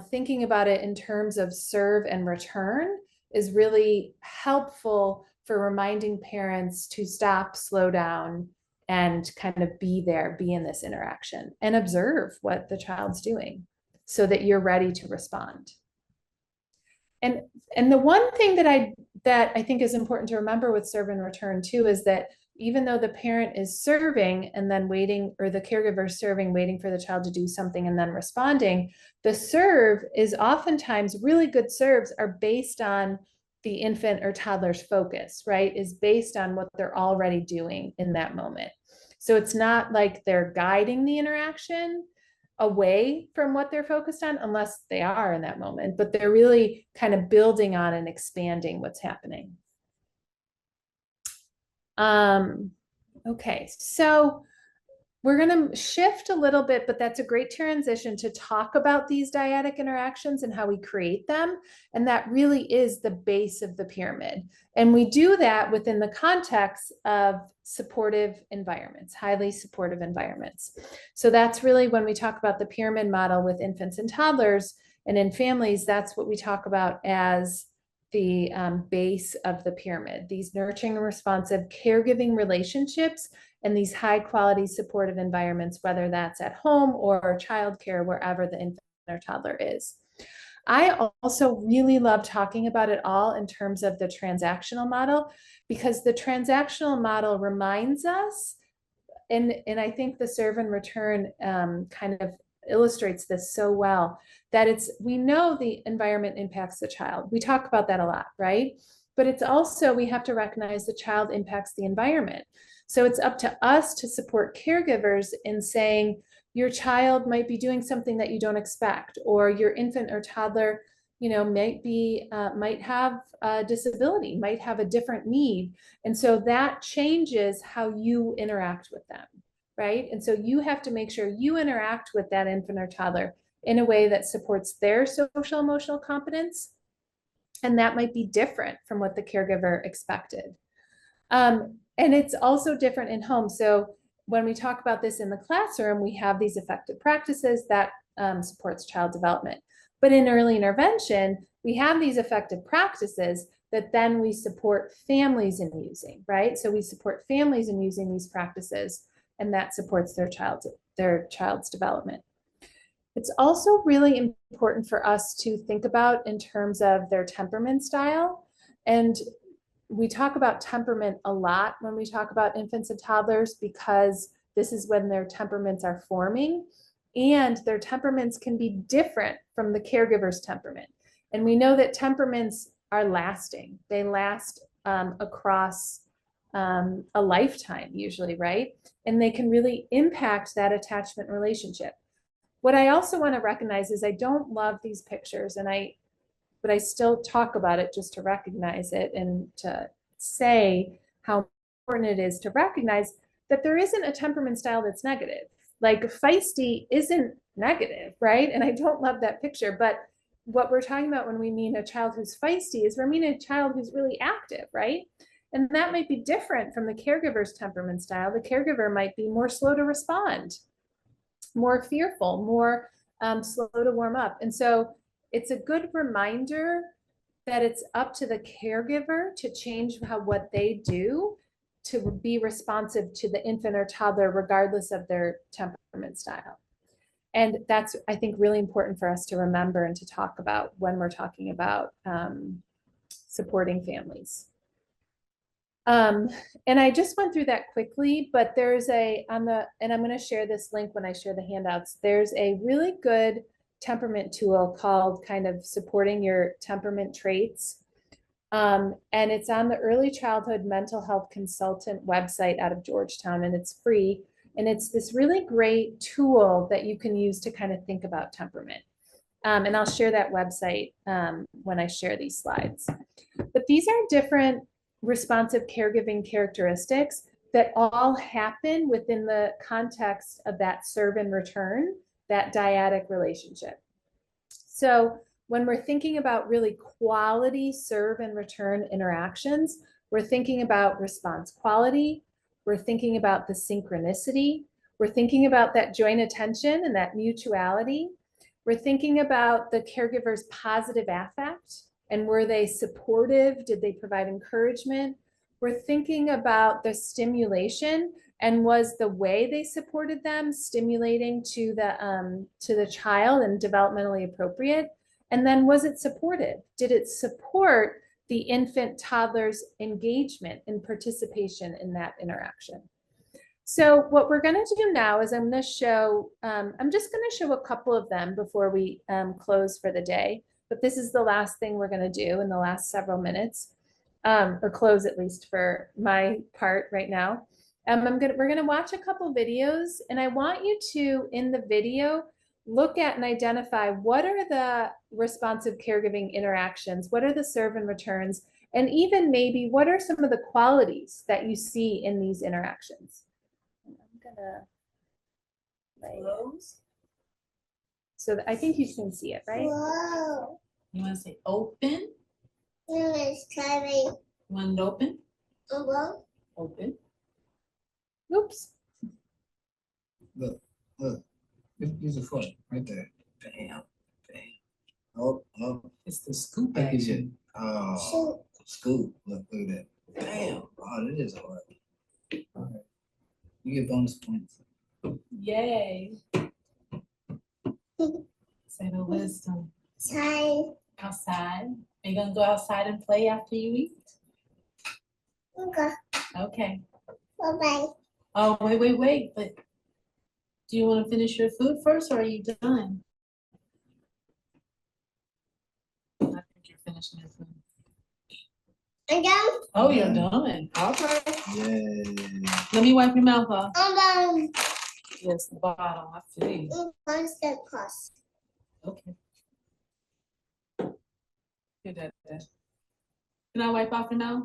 thinking about it in terms of serve and return is really helpful for reminding parents to stop, slow down, and kind of be there, be in this interaction and observe what the child's doing so that you're ready to respond. And the one thing that I think is important to remember with serve and return too is that even though the parent is serving and then waiting, or the caregiver is serving, waiting for the child to do something and then responding, the serve is oftentimes, really good serves are based on the infant or toddler's focus, right? Is based on what they're already doing in that moment. So it's not like they're guiding the interaction away from what they're focused on, unless they are in that moment, but they're really kind of building on and expanding what's happening. Okay, so we're going to shift a little bit, but that's a great transition to talk about these dyadic interactions and how we create them. And that really is the base of the pyramid. And we do that within the context of supportive environments, highly supportive environments. So that's really when we talk about the pyramid model with infants and toddlers and in families, that's what we talk about as the base of the pyramid, these nurturing and responsive caregiving relationships and these high quality supportive environments, whether that's at home or childcare, wherever the infant or toddler is. I also really love talking about it all in terms of the transactional model, because the transactional model reminds us, and I think the serve and return kind of illustrates this so well, that we know the environment impacts the child. We talk about that a lot, right? But it's also, we have to recognize the child impacts the environment. So it's up to us to support caregivers in saying, your child might be doing something that you don't expect, or your infant or toddler, might have a disability, might have a different need. And so that changes how you interact with them, right? And so you have to make sure you interact with that infant or toddler in a way that supports their social emotional competence. And that might be different from what the caregiver expected. And it's also different in home. So when we talk about this in the classroom, we have these effective practices that supports child development. But in early intervention, we have these effective practices that then we support families in using, right? So we support families in using these practices, and that supports their child's development. It's also really important for us to think about in terms of their temperament style. And we talk about temperament a lot when we talk about infants and toddlers, because this is when their temperaments are forming, and their temperaments can be different from the caregiver's temperament. And we know that temperaments are lasting. They last across a lifetime usually, right? And they can really impact that attachment relationship. What I also want to recognize is I don't love these pictures, but I still talk about it just to recognize it and to say how important it is to recognize that there isn't a temperament style that's negative. Like feisty isn't negative, right? And I don't love that picture, but what we're talking about when we mean a child who's feisty is we're meaning a child who's really active, right? And that might be different from the caregiver's temperament style. The caregiver might be more slow to respond, more fearful, more slow to warm up. And so it's a good reminder that it's up to the caregiver to change what they do to be responsive to the infant or toddler, regardless of their temperament style. And that's, I think, really important for us to remember and to talk about when we're talking about supporting families. And I just went through that quickly, but there's and I'm going to share this link when I share the handouts. There's a really good temperament tool called kind of supporting your temperament traits. And it's on the Early Childhood Mental Health Consultant website out of Georgetown, and it's free. And it's this really great tool that you can use to kind of think about temperament. And I'll share that website when I share these slides. But these are different responsive caregiving characteristics that all happen within the context of that serve and return, that dyadic relationship. So when we're thinking about really quality serve and return interactions, we're thinking about response quality, we're thinking about the synchronicity, we're thinking about that joint attention and that mutuality, we're thinking about the caregiver's positive affect, and were they supportive? Did they provide encouragement? We're thinking about the stimulation, and was the way they supported them stimulating to the child and developmentally appropriate? And then was it supportive? Did it support the infant toddler's engagement and participation in that interaction? So what we're going to do now is I'm just going to show a couple of them before we close for the day. But this is the last thing we're going to do in the last several minutes, or close at least for my part right now. We're going to watch a couple videos, and I want you to, in the video, look at and identify what are the responsive caregiving interactions, what are the serve and returns, and even maybe what are some of the qualities that you see in these interactions. I'm gonna close. So I think you can see it, right? Whoa. You want to say open? It's coming. Want it open? Open. Oops. Look. Use a foot right there. Bam. Oh. It's the scoop I can action. Oh, scoop. Look at that. Bam. Oh, that is hard. All right. You get bonus points. Yay. Say the wisdom. Outside. Outside. Are you gonna go outside and play after you eat? Okay. Okay. Bye-bye. Oh, wait. But do you want to finish your food first, or are you done? I think you're finishing your food. I'm done. Oh, you're done. All right. Yay. Let me wipe your mouth off. I'm done. Yes, the bottle. I see. What's the cost? Okay. Here, Dad. Can I wipe off your mouth?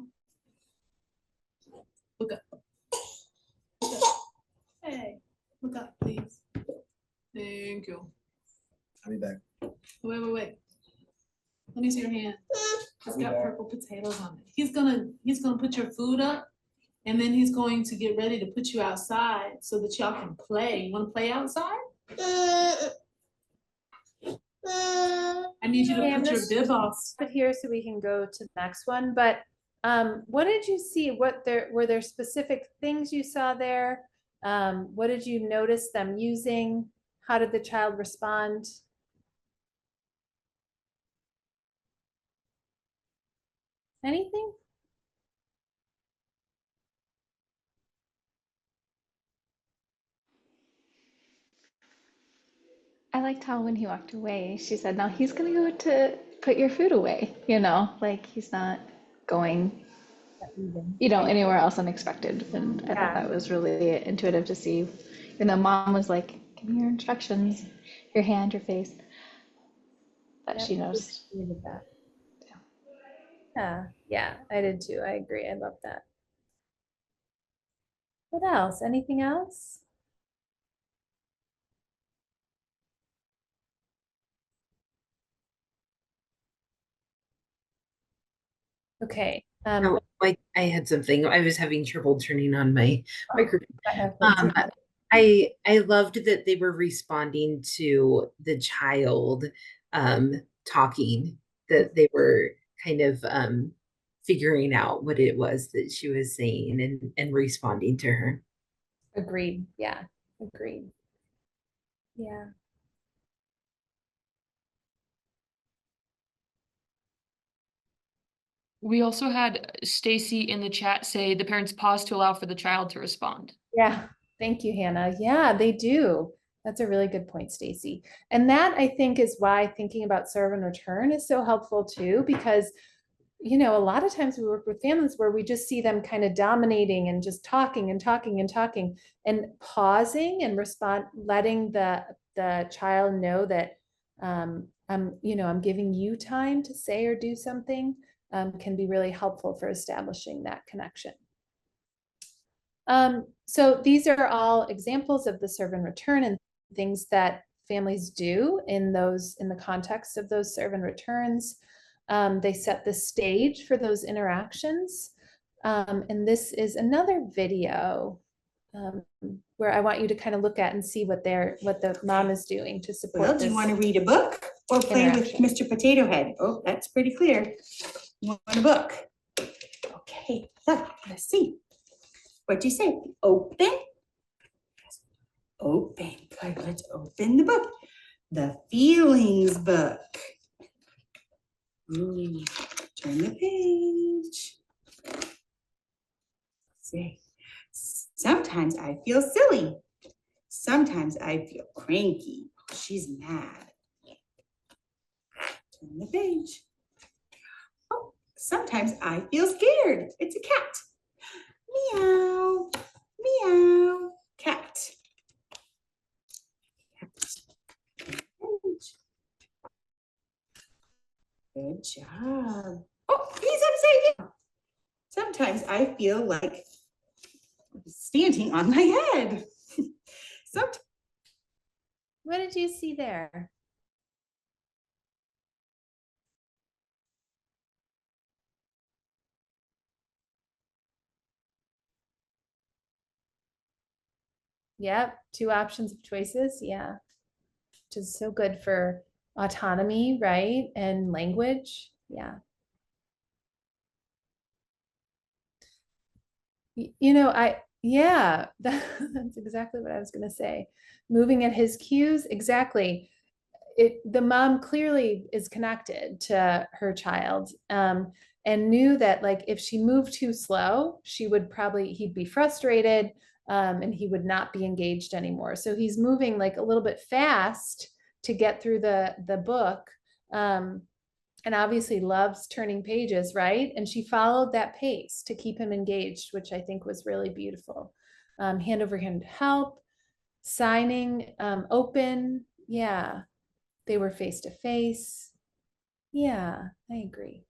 Look up. Look up. Hey, look up, please. Thank you. I'll be back. Wait. Let me see your hand. It's got purple potatoes on it. He's gonna put your food up, and then he's going to get ready to put you outside so that y'all can play. You wanna play outside? I need you to put your bib off. But here so we can go to the next one. But what did you see? Were there specific things you saw there? What did you notice them using? How did the child respond? Anything? I liked how when he walked away, she said, now he's gonna go to put your food away, you know, like he's not going, anywhere else unexpected. And I thought that was really intuitive to see. And the mom was like, give me your instructions, your hand, your face. That she knows. Yeah, I did too. I agree. I love that. What else? Anything else? Okay. Like I had something. I was having trouble turning on my microphone. I loved that they were responding to the child talking, that they were kind of figuring out what it was that she was saying and responding to her. Agreed. Yeah, agreed. Yeah. We also had Stacy in the chat say the parents pause to allow for the child to respond. Yeah, thank you, Hannah. Yeah, they do. That's a really good point, Stacy. And that I think is why thinking about serve and return is so helpful too, because a lot of times we work with families where we just see them kind of dominating and just talking and talking and talking, and pausing and letting the child know that I'm giving you time to say or do something can be really helpful for establishing that connection. So these are all examples of the serve and return and things that families do in the context of those serve and returns. They set the stage for those interactions. And this is another video where I want you to kind of look at and see what the mom is doing to support. Well, do you want to read a book or play with Mr. Potato Head? Oh, that's pretty clear. You want a book? Okay, so let's see. What'd you say? Open? Open. Good, let's open the book. The feelings book. Ooh, turn the page. See, sometimes I feel silly. Sometimes I feel cranky. She's mad. Turn the page. Oh, sometimes I feel scared. It's a cat. Meow, meow, cat. Good job. Oh, he's upside down. Sometimes I feel like standing on my head. What did you see there? Yep, 2 options of choices. Yeah, which is so good for autonomy, right? And language. Yeah. That's exactly what I was going to say. Moving at his cues. Exactly. the mom clearly is connected to her child, and knew that like if she moved too slow, he'd be frustrated, and he would not be engaged anymore. So he's moving like a little bit fast to get through the book, and obviously loves turning pages, right? And she followed that pace to keep him engaged, which I think was really beautiful. Hand over hand help, signing, open. Yeah, they were face to face. Yeah, I agree.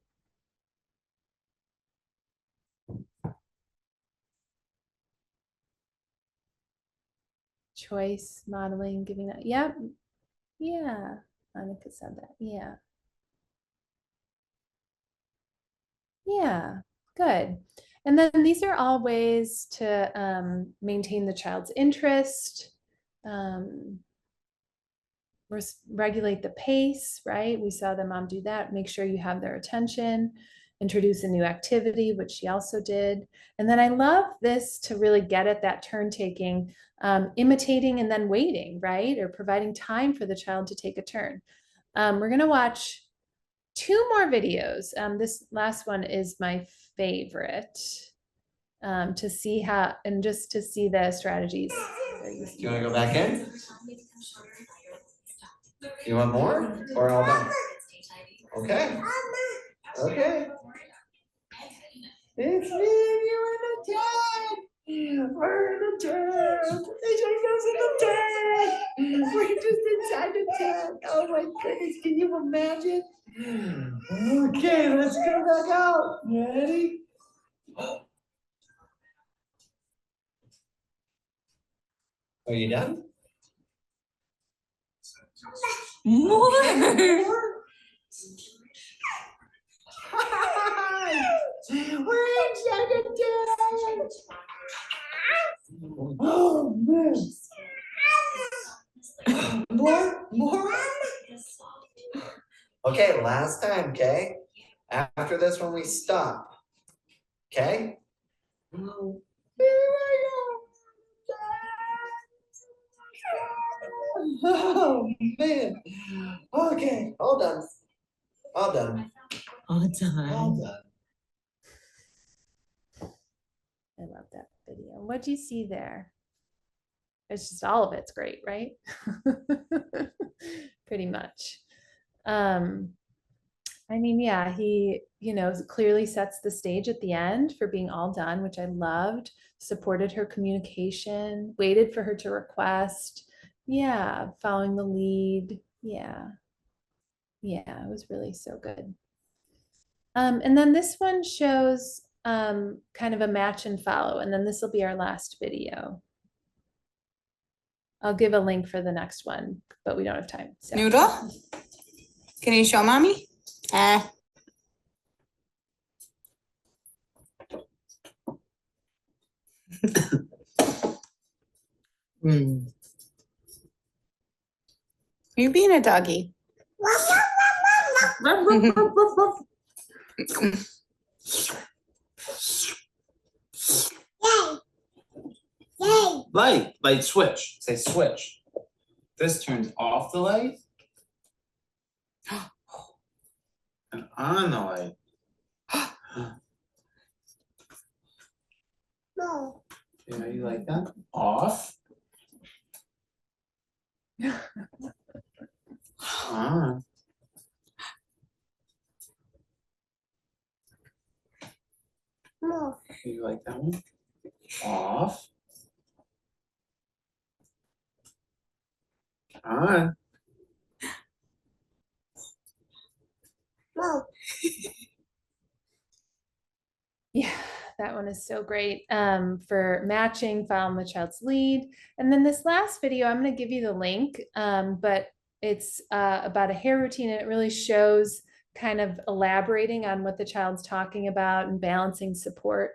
Choice, modeling, giving that. Yep. Yeah, Annika said that. Yeah. Yeah, good. And then these are all ways to maintain the child's interest, regulate the pace, right? We saw the mom do that. Make sure you have their attention, introduce a new activity, which she also did. And then I love this to really get at that turn taking, imitating and then waiting, right? Or providing time for the child to take a turn. We're going to watch 2 more videos. This last one is my favorite, to see how, and just to see the strategies. Do you want to go back in? You want more or all done? Okay. Okay. It's me, you're in a tent. We're in a tent. AJ goes in a tent. We're just inside the tent. Oh my goodness, can you imagine? Okay, let's go back out. Ready? Are you done? More. We're inside the tent. Oh man. More. Okay, last time, okay? After this one we stop. Okay? Oh man. Okay, all done. All done. All done. All done. I love that video. What do you see there? It's just all of it's great, right? Pretty much. I mean, yeah, he, clearly sets the stage at the end for being all done, which I loved, supported her communication, waited for her to request. Yeah, following the lead. Yeah. Yeah, it was really so good. And then this one shows kind of a match and follow, and then this will be our last video. I'll give a link for the next one, but we don't have time. So. Noodle? Can you show mommy? You being a doggy? Light switch. Say switch. This turns off the light. And on the light. No. Yeah, you like that? Off. On. No. You like that one? Off. On. No. Yeah, that one is so great for matching, following the child's lead. And then this last video, I'm going to give you the link, but it's about a hair routine, and it really shows kind of elaborating on what the child's talking about and balancing support.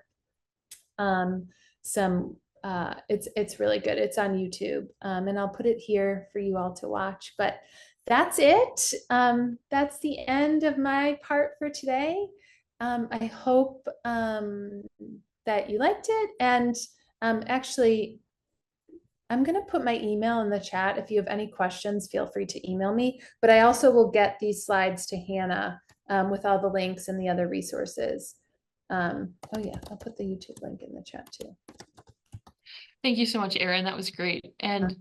It's really good. It's on YouTube, and I'll put it here for you all to watch. But that's it. That's the end of my part for today. I hope that you liked it, and actually I'm going to put my email in the chat. If you have any questions, feel free to email me. But I also will get these slides to Hannah with all the links and the other resources. Oh yeah, I'll put the YouTube link in the chat too. Thank you so much, Erin. That was great. And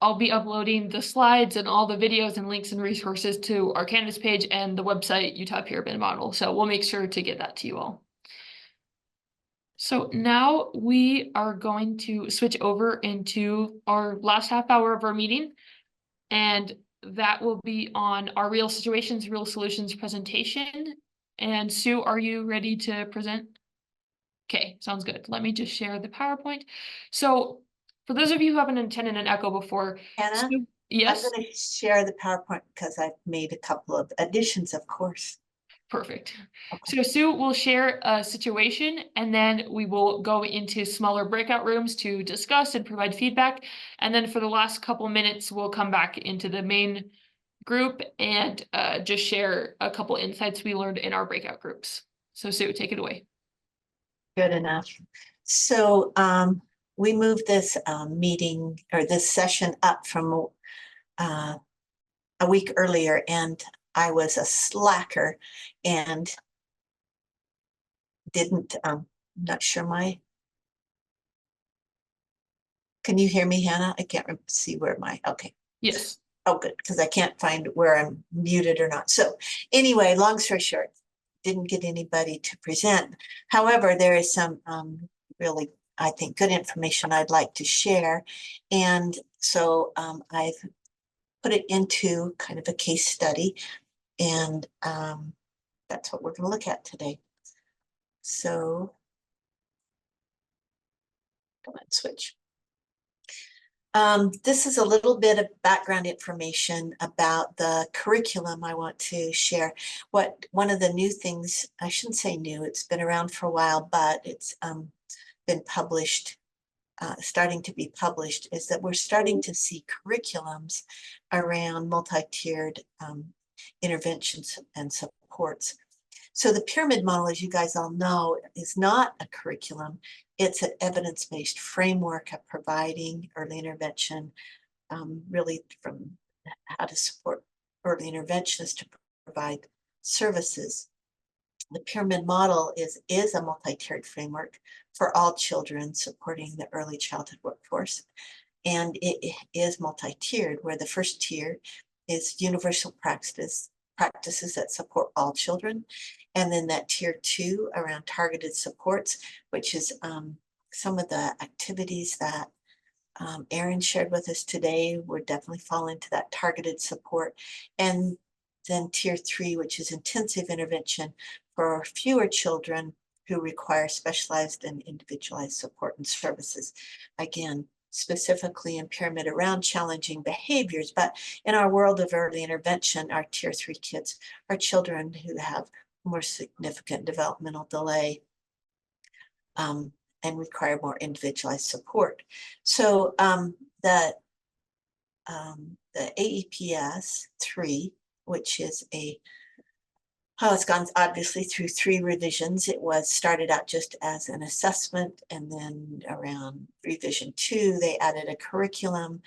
I'll be uploading the slides and all the videos and links and resources to our Canvas page and the website Utah Pyramid Model. So we'll make sure to get that to you all. So now we are going to switch over into our last half hour of our meeting, and that will be on our real situations, real solutions presentation. And Sue, are you ready to present? Okay, sounds good. Let me just share the PowerPoint. So for those of you who haven't attended an ECHO before, Hannah, Sue, yes? I'm going to share the PowerPoint because I've made a couple of additions, of course. Perfect. So Sue will share a situation, and then we will go into smaller breakout rooms to discuss and provide feedback. And then for the last couple minutes, we'll come back into the main group and just share a couple insights we learned in our breakout groups. So Sue, take it away. Good enough. So we moved this meeting or this session up from a week earlier, and I was a slacker and didn't, not sure can you hear me, Hannah? I can't see where okay. Yes. Oh, good, because I can't find where I'm muted or not. So anyway, long story short, didn't get anybody to present. However, there is some really, I think, good information I'd like to share. And so I've put it into kind of a case study, and that's what we're going to look at today. So come on, switch. This is a little bit of background information about the curriculum I want to share. One of the new things, I shouldn't say new, it's been around for a while, but it's been published, starting to be published, is that we're starting to see curriculums around multi-tiered interventions and supports. So the pyramid model, as you guys all know, is not a curriculum. It's an evidence-based framework of providing early intervention, really from how to support early interventionists to provide services. The pyramid model is a multi-tiered framework for all children supporting the early childhood workforce. And it is multi-tiered, where the first tier is universal practices that support all children. And then that tier 2 around targeted supports, which is some of the activities that Erin shared with us today would definitely fall into that targeted support. And then tier 3, which is intensive intervention for fewer children who require specialized and individualized support and services. Again, specifically in pyramid around challenging behaviors, but in our world of early intervention, our tier 3 kids are children who have more significant developmental delay and require more individualized support. So the AEPS 3, which is it's gone obviously through 3 revisions. It was started out just as an assessment, and then around revision 2, they added a curriculum.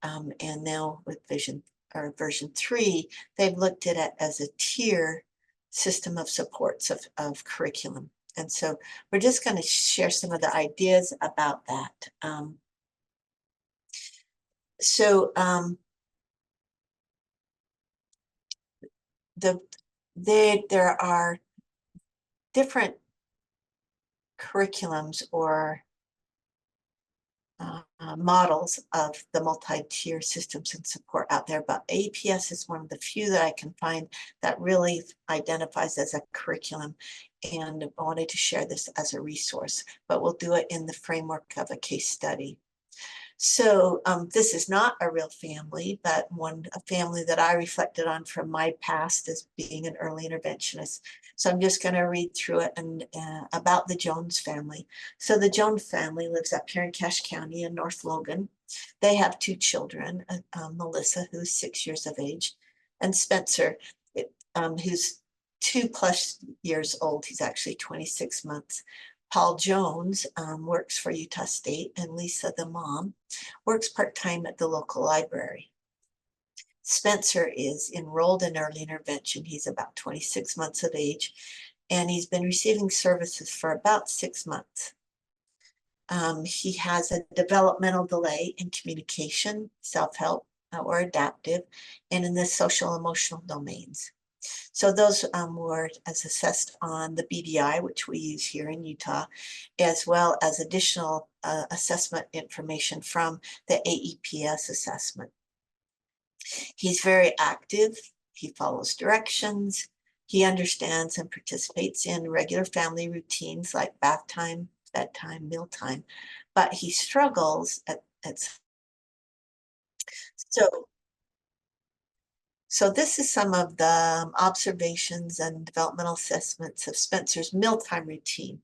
And now with version 3, they've looked at it as a tier system of supports of curriculum. And so we're just going to share some of the ideas about that. There are different curriculums or models of the multi-tier systems and support out there, but APS is one of the few that I can find that really identifies as a curriculum, and I wanted to share this as a resource, but we'll do it in the framework of a case study. So this is not a real family, but a family that I reflected on from my past as being an early interventionist. So I'm just going to read through it and about the Jones family. So the Jones family lives up here in Cache County in North Logan. They have 2 children, Melissa, who's 6 years of age, and Spencer, who's 2+ years old. He's actually 26 months. Paul Jones works for Utah State, and Lisa, the mom, works part-time at the local library. Spencer is enrolled in early intervention. He's about 26 months of age, and he's been receiving services for about 6 months. He has a developmental delay in communication, self-help, or adaptive, and in the social emotional domains. So those were as assessed on the BDI, which we use here in Utah, as well as additional assessment information from the AEPS assessment. He's very active. He follows directions. He understands and participates in regular family routines like bath time, bedtime, mealtime, but he struggles at So this is some of the observations and developmental assessments of Spencer's mealtime routine.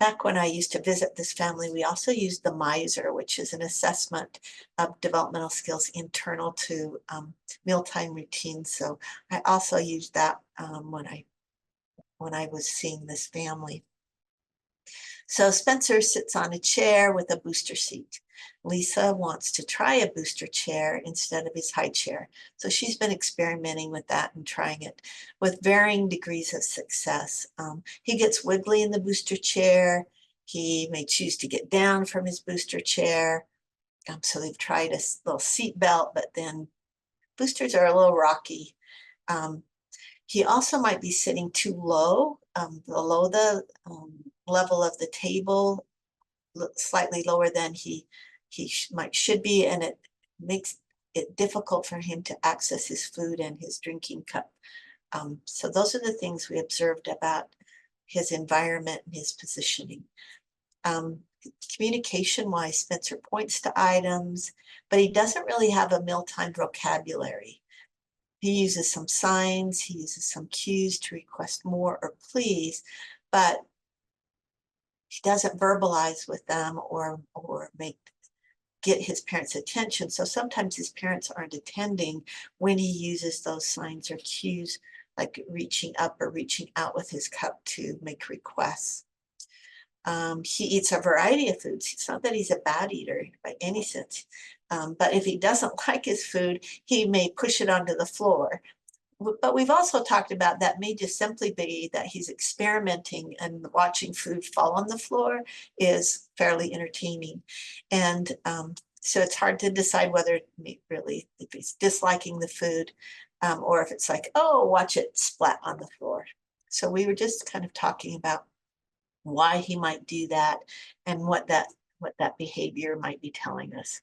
Back when I used to visit this family, we also used the MISER, which is an assessment of developmental skills internal to mealtime routines. So I also used that when I was seeing this family. So Spencer sits on a chair with a booster seat. Lisa wants to try a booster chair instead of his high chair. So she's been experimenting with that and trying it with varying degrees of success. He gets wiggly in the booster chair. He may choose to get down from his booster chair. So they've tried a little seat belt, but then boosters are a little rocky. He also might be sitting too low, below the level of the table, slightly lower than he should be, and it makes it difficult for him to access his food and his drinking cup. So those are the things we observed about his environment and his positioning. Communication-wise, Spencer points to items, but he doesn't really have a mealtime vocabulary. He uses some signs, he uses some cues to request more or please, but he doesn't verbalize with them or get his parents' attention. So sometimes his parents aren't attending when he uses those signs or cues, like reaching up or reaching out with his cup to make requests. He eats a variety of foods. It's not that he's a bad eater by any sense, but if he doesn't like his food, he may push it onto the floor. But we've also talked about that may just simply be that he's experimenting, and watching food fall on the floor is fairly entertaining. And so it's hard to decide whether really if he's disliking the food or if it's like, oh, watch it splat on the floor. So we were just kind of talking about why he might do that and what that behavior might be telling us.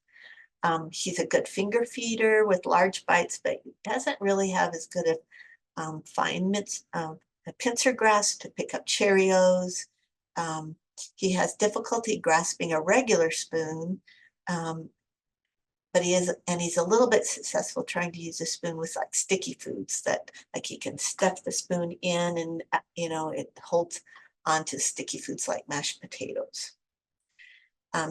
He's a good finger feeder with large bites, but he doesn't really have as good a fine a pincer grasp to pick up Cheerios. He has difficulty grasping a regular spoon, but he's a little bit successful trying to use a spoon with like sticky foods that like he can stuff the spoon in and it holds onto sticky foods like mashed potatoes.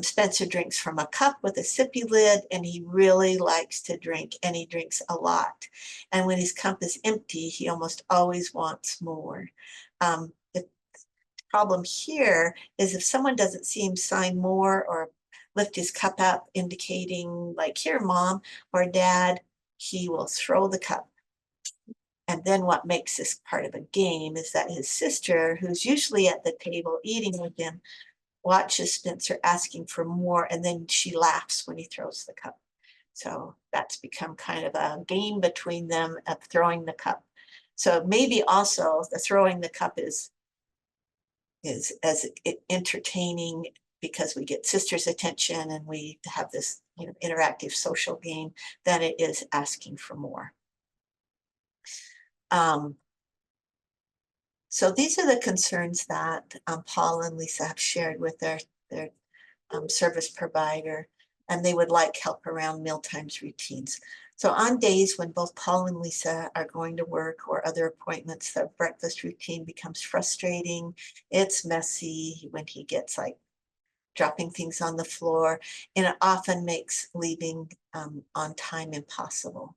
Spencer drinks from a cup with a sippy lid, and he really likes to drink, and he drinks a lot. And when his cup is empty, he almost always wants more. The problem here is if someone doesn't see him sign more or lift his cup up, indicating like, here, mom or dad, he will throw the cup. And then what makes this part of a game is that his sister, who's usually at the table eating with him, watches Spencer asking for more, and then she laughs when he throws the cup. So that's become kind of a game between them of throwing the cup. So maybe also the throwing the cup is as entertaining because we get sister's attention and we have this interactive social game than it is asking for more. So these are the concerns that Paul and Lisa have shared with their service provider, and they would like help around mealtimes routines. So on days when both Paul and Lisa are going to work or other appointments, the breakfast routine becomes frustrating. It's messy when he gets like dropping things on the floor, and it often makes leaving on time impossible.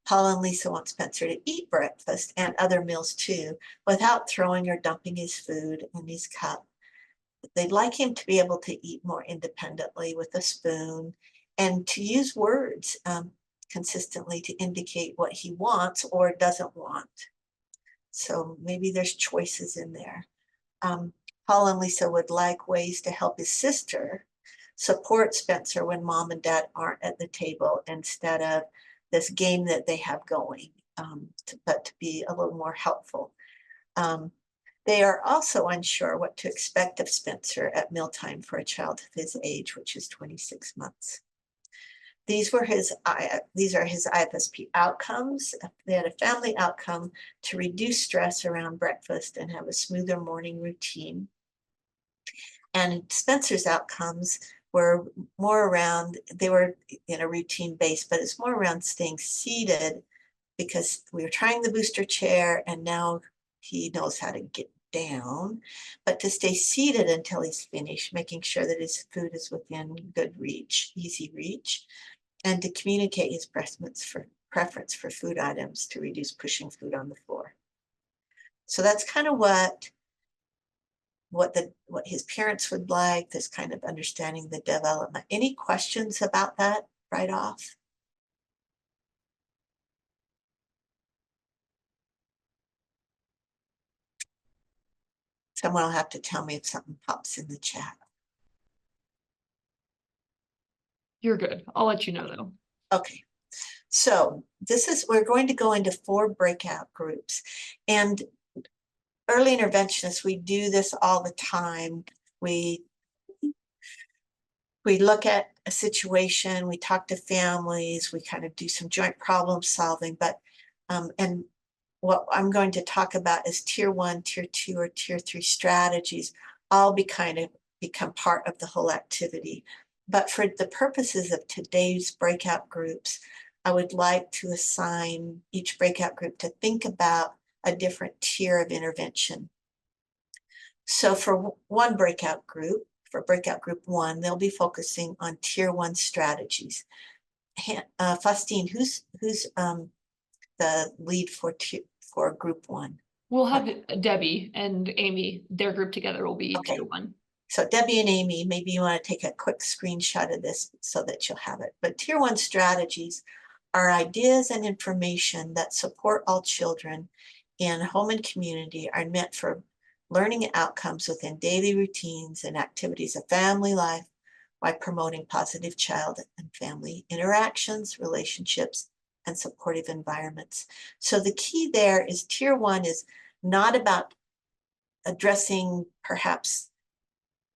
Paul and Lisa want Spencer to eat breakfast and other meals too, without throwing or dumping his food in his cup. They'd like him to be able to eat more independently with a spoon and to use words consistently to indicate what he wants or doesn't want. So maybe there's choices in there. Paul and Lisa would like ways to help his sister support Spencer when mom and dad aren't at the table instead of this game that they have going, but to be a little more helpful. They are also unsure what to expect of Spencer at mealtime for a child of his age, which is 26 months. These are his IFSP outcomes. They had a family outcome to reduce stress around breakfast and have a smoother morning routine. And Spencer's outcomes were more around, they were in a routine base, but it's more around staying seated because we were trying the booster chair and now he knows how to get down, but to stay seated until he's finished, making sure that his food is within good reach, easy reach, and to communicate his preference for food items to reduce pushing food on the floor. So that's kind of what his parents would like, this kind of understanding the development. Any questions about that right off? Someone will have to tell me if something pops in the chat. You're good. I'll let you know though. Okay. So we're going to go into 4 breakout groups. And early interventionists, we do this all the time. We look at a situation, we talk to families, we kind of do some joint problem solving, but and what I'm going to talk about is tier 1, tier 2, or tier 3 strategies, all become part of the whole activity. But for the purposes of today's breakout groups, I would like to assign each breakout group to think about a different tier of intervention. So for one breakout group, for breakout group 1, they'll be focusing on tier 1 strategies. Faustine, who's the lead for group 1? We'll have Debbie and Amy, their group together will be tier 1. So Debbie and Amy, maybe you want to take a quick screenshot of this so that you'll have it. But tier 1 strategies are ideas and information that support all children in home and community, are meant for learning outcomes within daily routines and activities of family life by promoting positive child and family interactions, relationships, and supportive environments. So the key there is tier 1 is not about addressing perhaps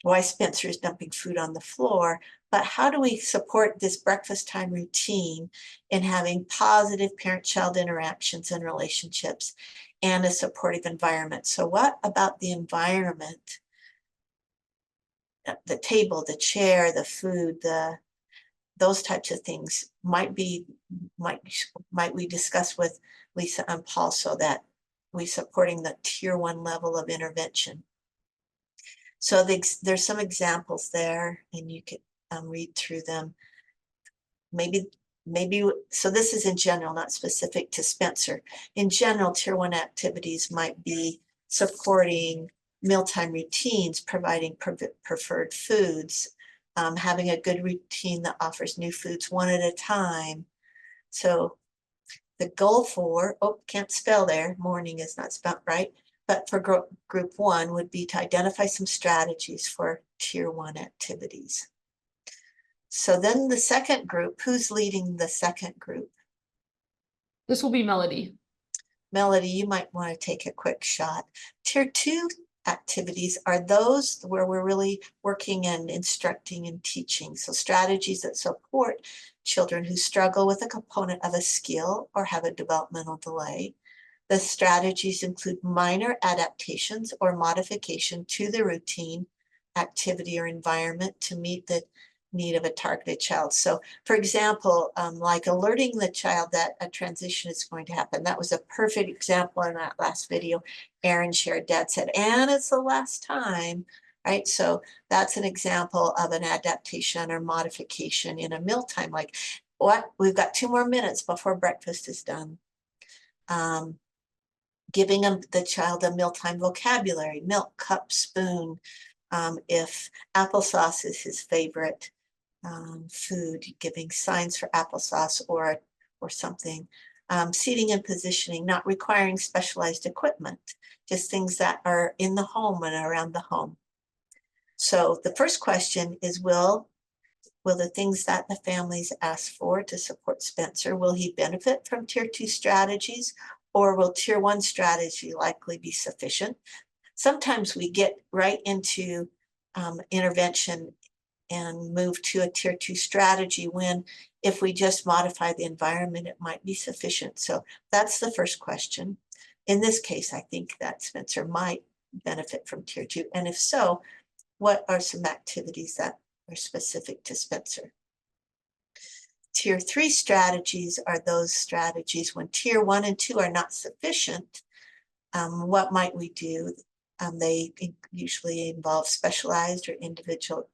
why Spencer is dumping food on the floor, but how do we support this breakfast time routine in having positive parent-child interactions and relationships and a supportive environment. So what about the environment, the table, the chair, the food, those types of things might we discuss with Lisa and Paul so that we're supporting the tier 1 level of intervention. So there's some examples there and you can read through them. Maybe, so this is in general, not specific to Spencer. In general, tier 1 activities might be supporting mealtime routines, providing preferred foods, having a good routine that offers new foods one at a time. So the goal for, can't spell there, morning is not spelled right, but for group 1 would be to identify some strategies for tier 1 activities. So then the second group, who's leading the second group? This will be Melody. Melody, you might want to take a quick shot. Tier 2 activities are those where we're really working and instructing and teaching. So strategies that support children who struggle with a component of a skill or have a developmental delay. The strategies include minor adaptations or modification to the routine, activity, or environment to meet the need of a targeted child. So for example, like alerting the child that a transition is going to happen. That was a perfect example in that last video Erin shared. Dad said, and it's the last time, right? So that's an example of an adaptation or modification in a mealtime, like we've got 2 more minutes before breakfast is done. Giving the child a mealtime vocabulary, milk, cup, spoon. If applesauce is his favorite food, giving signs for applesauce or something. Seating and positioning, not requiring specialized equipment, just things that are in the home and around the home. So the first question is, will the things that the families ask for to support Spencer, will he benefit from tier 2 strategies, or will tier 1 strategy likely be sufficient? Sometimes we get right into intervention and move to a tier 2 strategy when, if we just modify the environment, it might be sufficient. So that's the first question. In this case, I think that Spencer might benefit from tier 2. And if so, what are some activities that are specific to Spencer? Tier 3 strategies are those strategies when tier 1 and 2 are not sufficient. What might we do? They usually involve specialized or individual.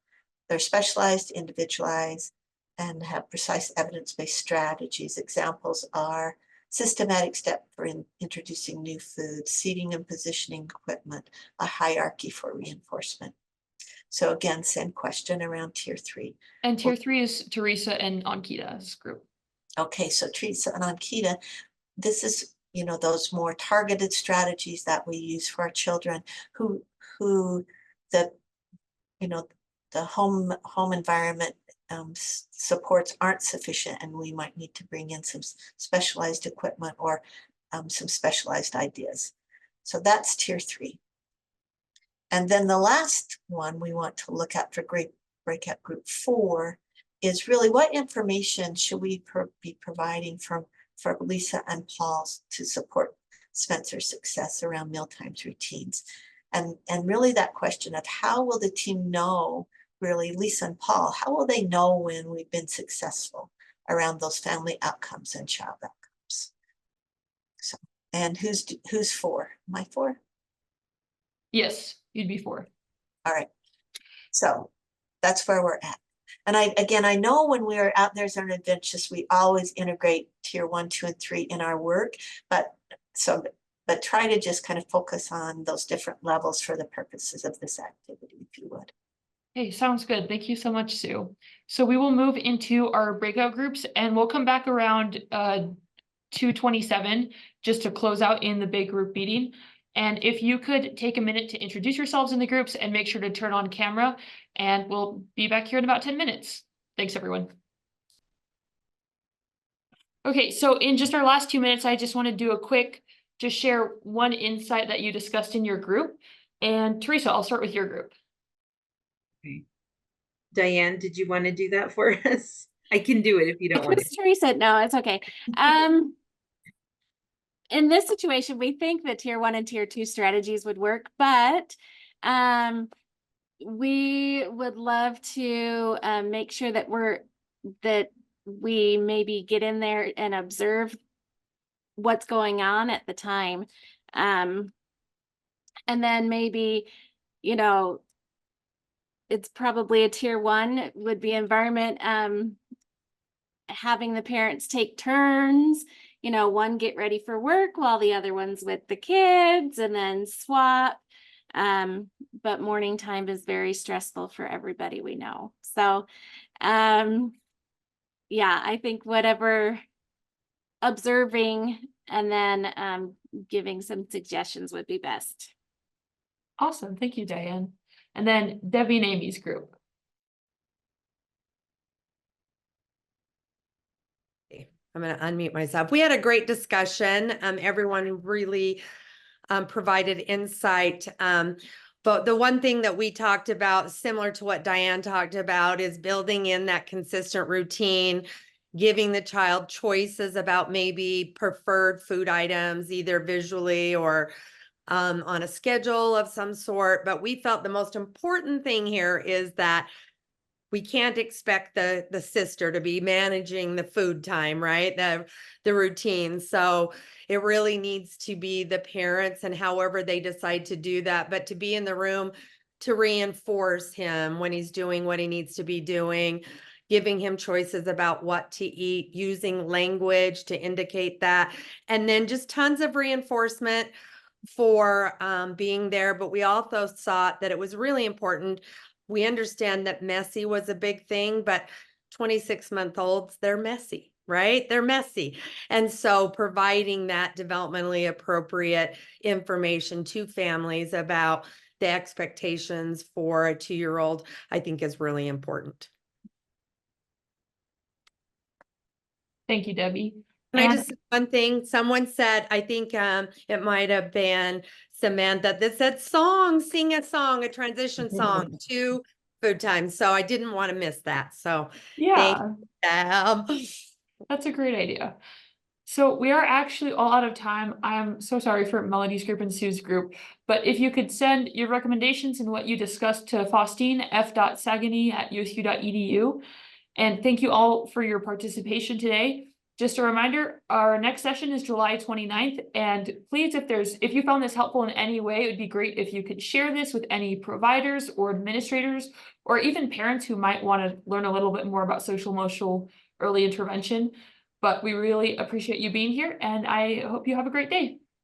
They're specialized, individualized, and have precise evidence-based strategies. Examples are systematic step for introducing new foods, seating and positioning equipment, a hierarchy for reinforcement. So again, same question around tier 3. And tier 3 is Teresa and Ankita's group. Okay, so Teresa and Ankita, this is, you know, those more targeted strategies that we use for our children who the, you know, the home environment supports aren't sufficient, and we might need to bring in some specialized equipment or some specialized ideas. So that's tier 3. And then the last one we want to look at for breakout group 4 is really what information should we be providing for Lisa and Paul to support Spencer's success around mealtimes routines. And really that question of how will the team know, really Lisa and Paul, how will they know when we've been successful around those family outcomes and child outcomes? So, and who's 4? Am I 4? Yes, you'd be 4. All right. So that's where we're at. And I know when we are out there as an adventist, we always integrate tier 1, 2, and 3 in our work, but try to just kind of focus on those different levels for the purposes of this activity, if you would. Hey, sounds good. Thank you so much, Sue. So we will move into our breakout groups, and we'll come back around 2:27 just to close out in the big group meeting. And if you could take a minute to introduce yourselves in the groups and make sure to turn on camera, and we'll be back here in about 10 minutes. Thanks, everyone. Okay, so in just our last 2 minutes, I just want to do a quick, just share one insight that you discussed in your group. And Teresa, I'll start with your group. Okay. Diane, did you want to do that for us? I can do it if you don't want to. Teresa, no, it's okay. In this situation, we think that tier 1 and tier 2 strategies would work, but we would love to make sure that we maybe get in there and observe what's going on at the time. And then maybe, you know, it's probably a tier 1 would be environment, having the parents take turns, you know, one get ready for work while the other one's with the kids, and then swap. But morning time is very stressful for everybody, we know. So, yeah, I think whatever observing and then giving some suggestions would be best. Awesome. Thank you, Diane. And then Debbie and Amy's group. I'm going to unmute myself. We had a great discussion. Everyone really provided insight. But the one thing that we talked about, similar to what Diane talked about, is building in that consistent routine, giving the child choices about maybe preferred food items, either visually or on a schedule of some sort. But we felt the most important thing here is that we can't expect the sister to be managing the food time, right? The routine. So it really needs to be the parents and however they decide to do that, but to be in the room to reinforce him when he's doing what he needs to be doing, giving him choices about what to eat, using language to indicate that, and then just tons of reinforcement for being there. But we also thought that it was really important. We understand that messy was a big thing, but 26-month-olds, they're messy, right? They're messy. And so providing that developmentally appropriate information to families about the expectations for a 2-year-old, I think is really important. Thank you, Debbie. Can I just say one thing? Someone said, I think it might have been Samantha, that said sing a song, a transition song to food time. So I didn't want to miss that. So Yeah, thank you. that's a great idea. So we are actually all out of time. I'm so sorry for Melody's group and Sue's group, but if you could send your recommendations and what you discussed to Faustine, f.sagany@usu.edu. And thank you all for your participation today. Just a reminder, our next session is July 29th. And please, if you found this helpful in any way, it would be great if you could share this with any providers or administrators, or even parents who might want to learn a little bit more about social emotional early intervention. But we really appreciate you being here, and I hope you have a great day.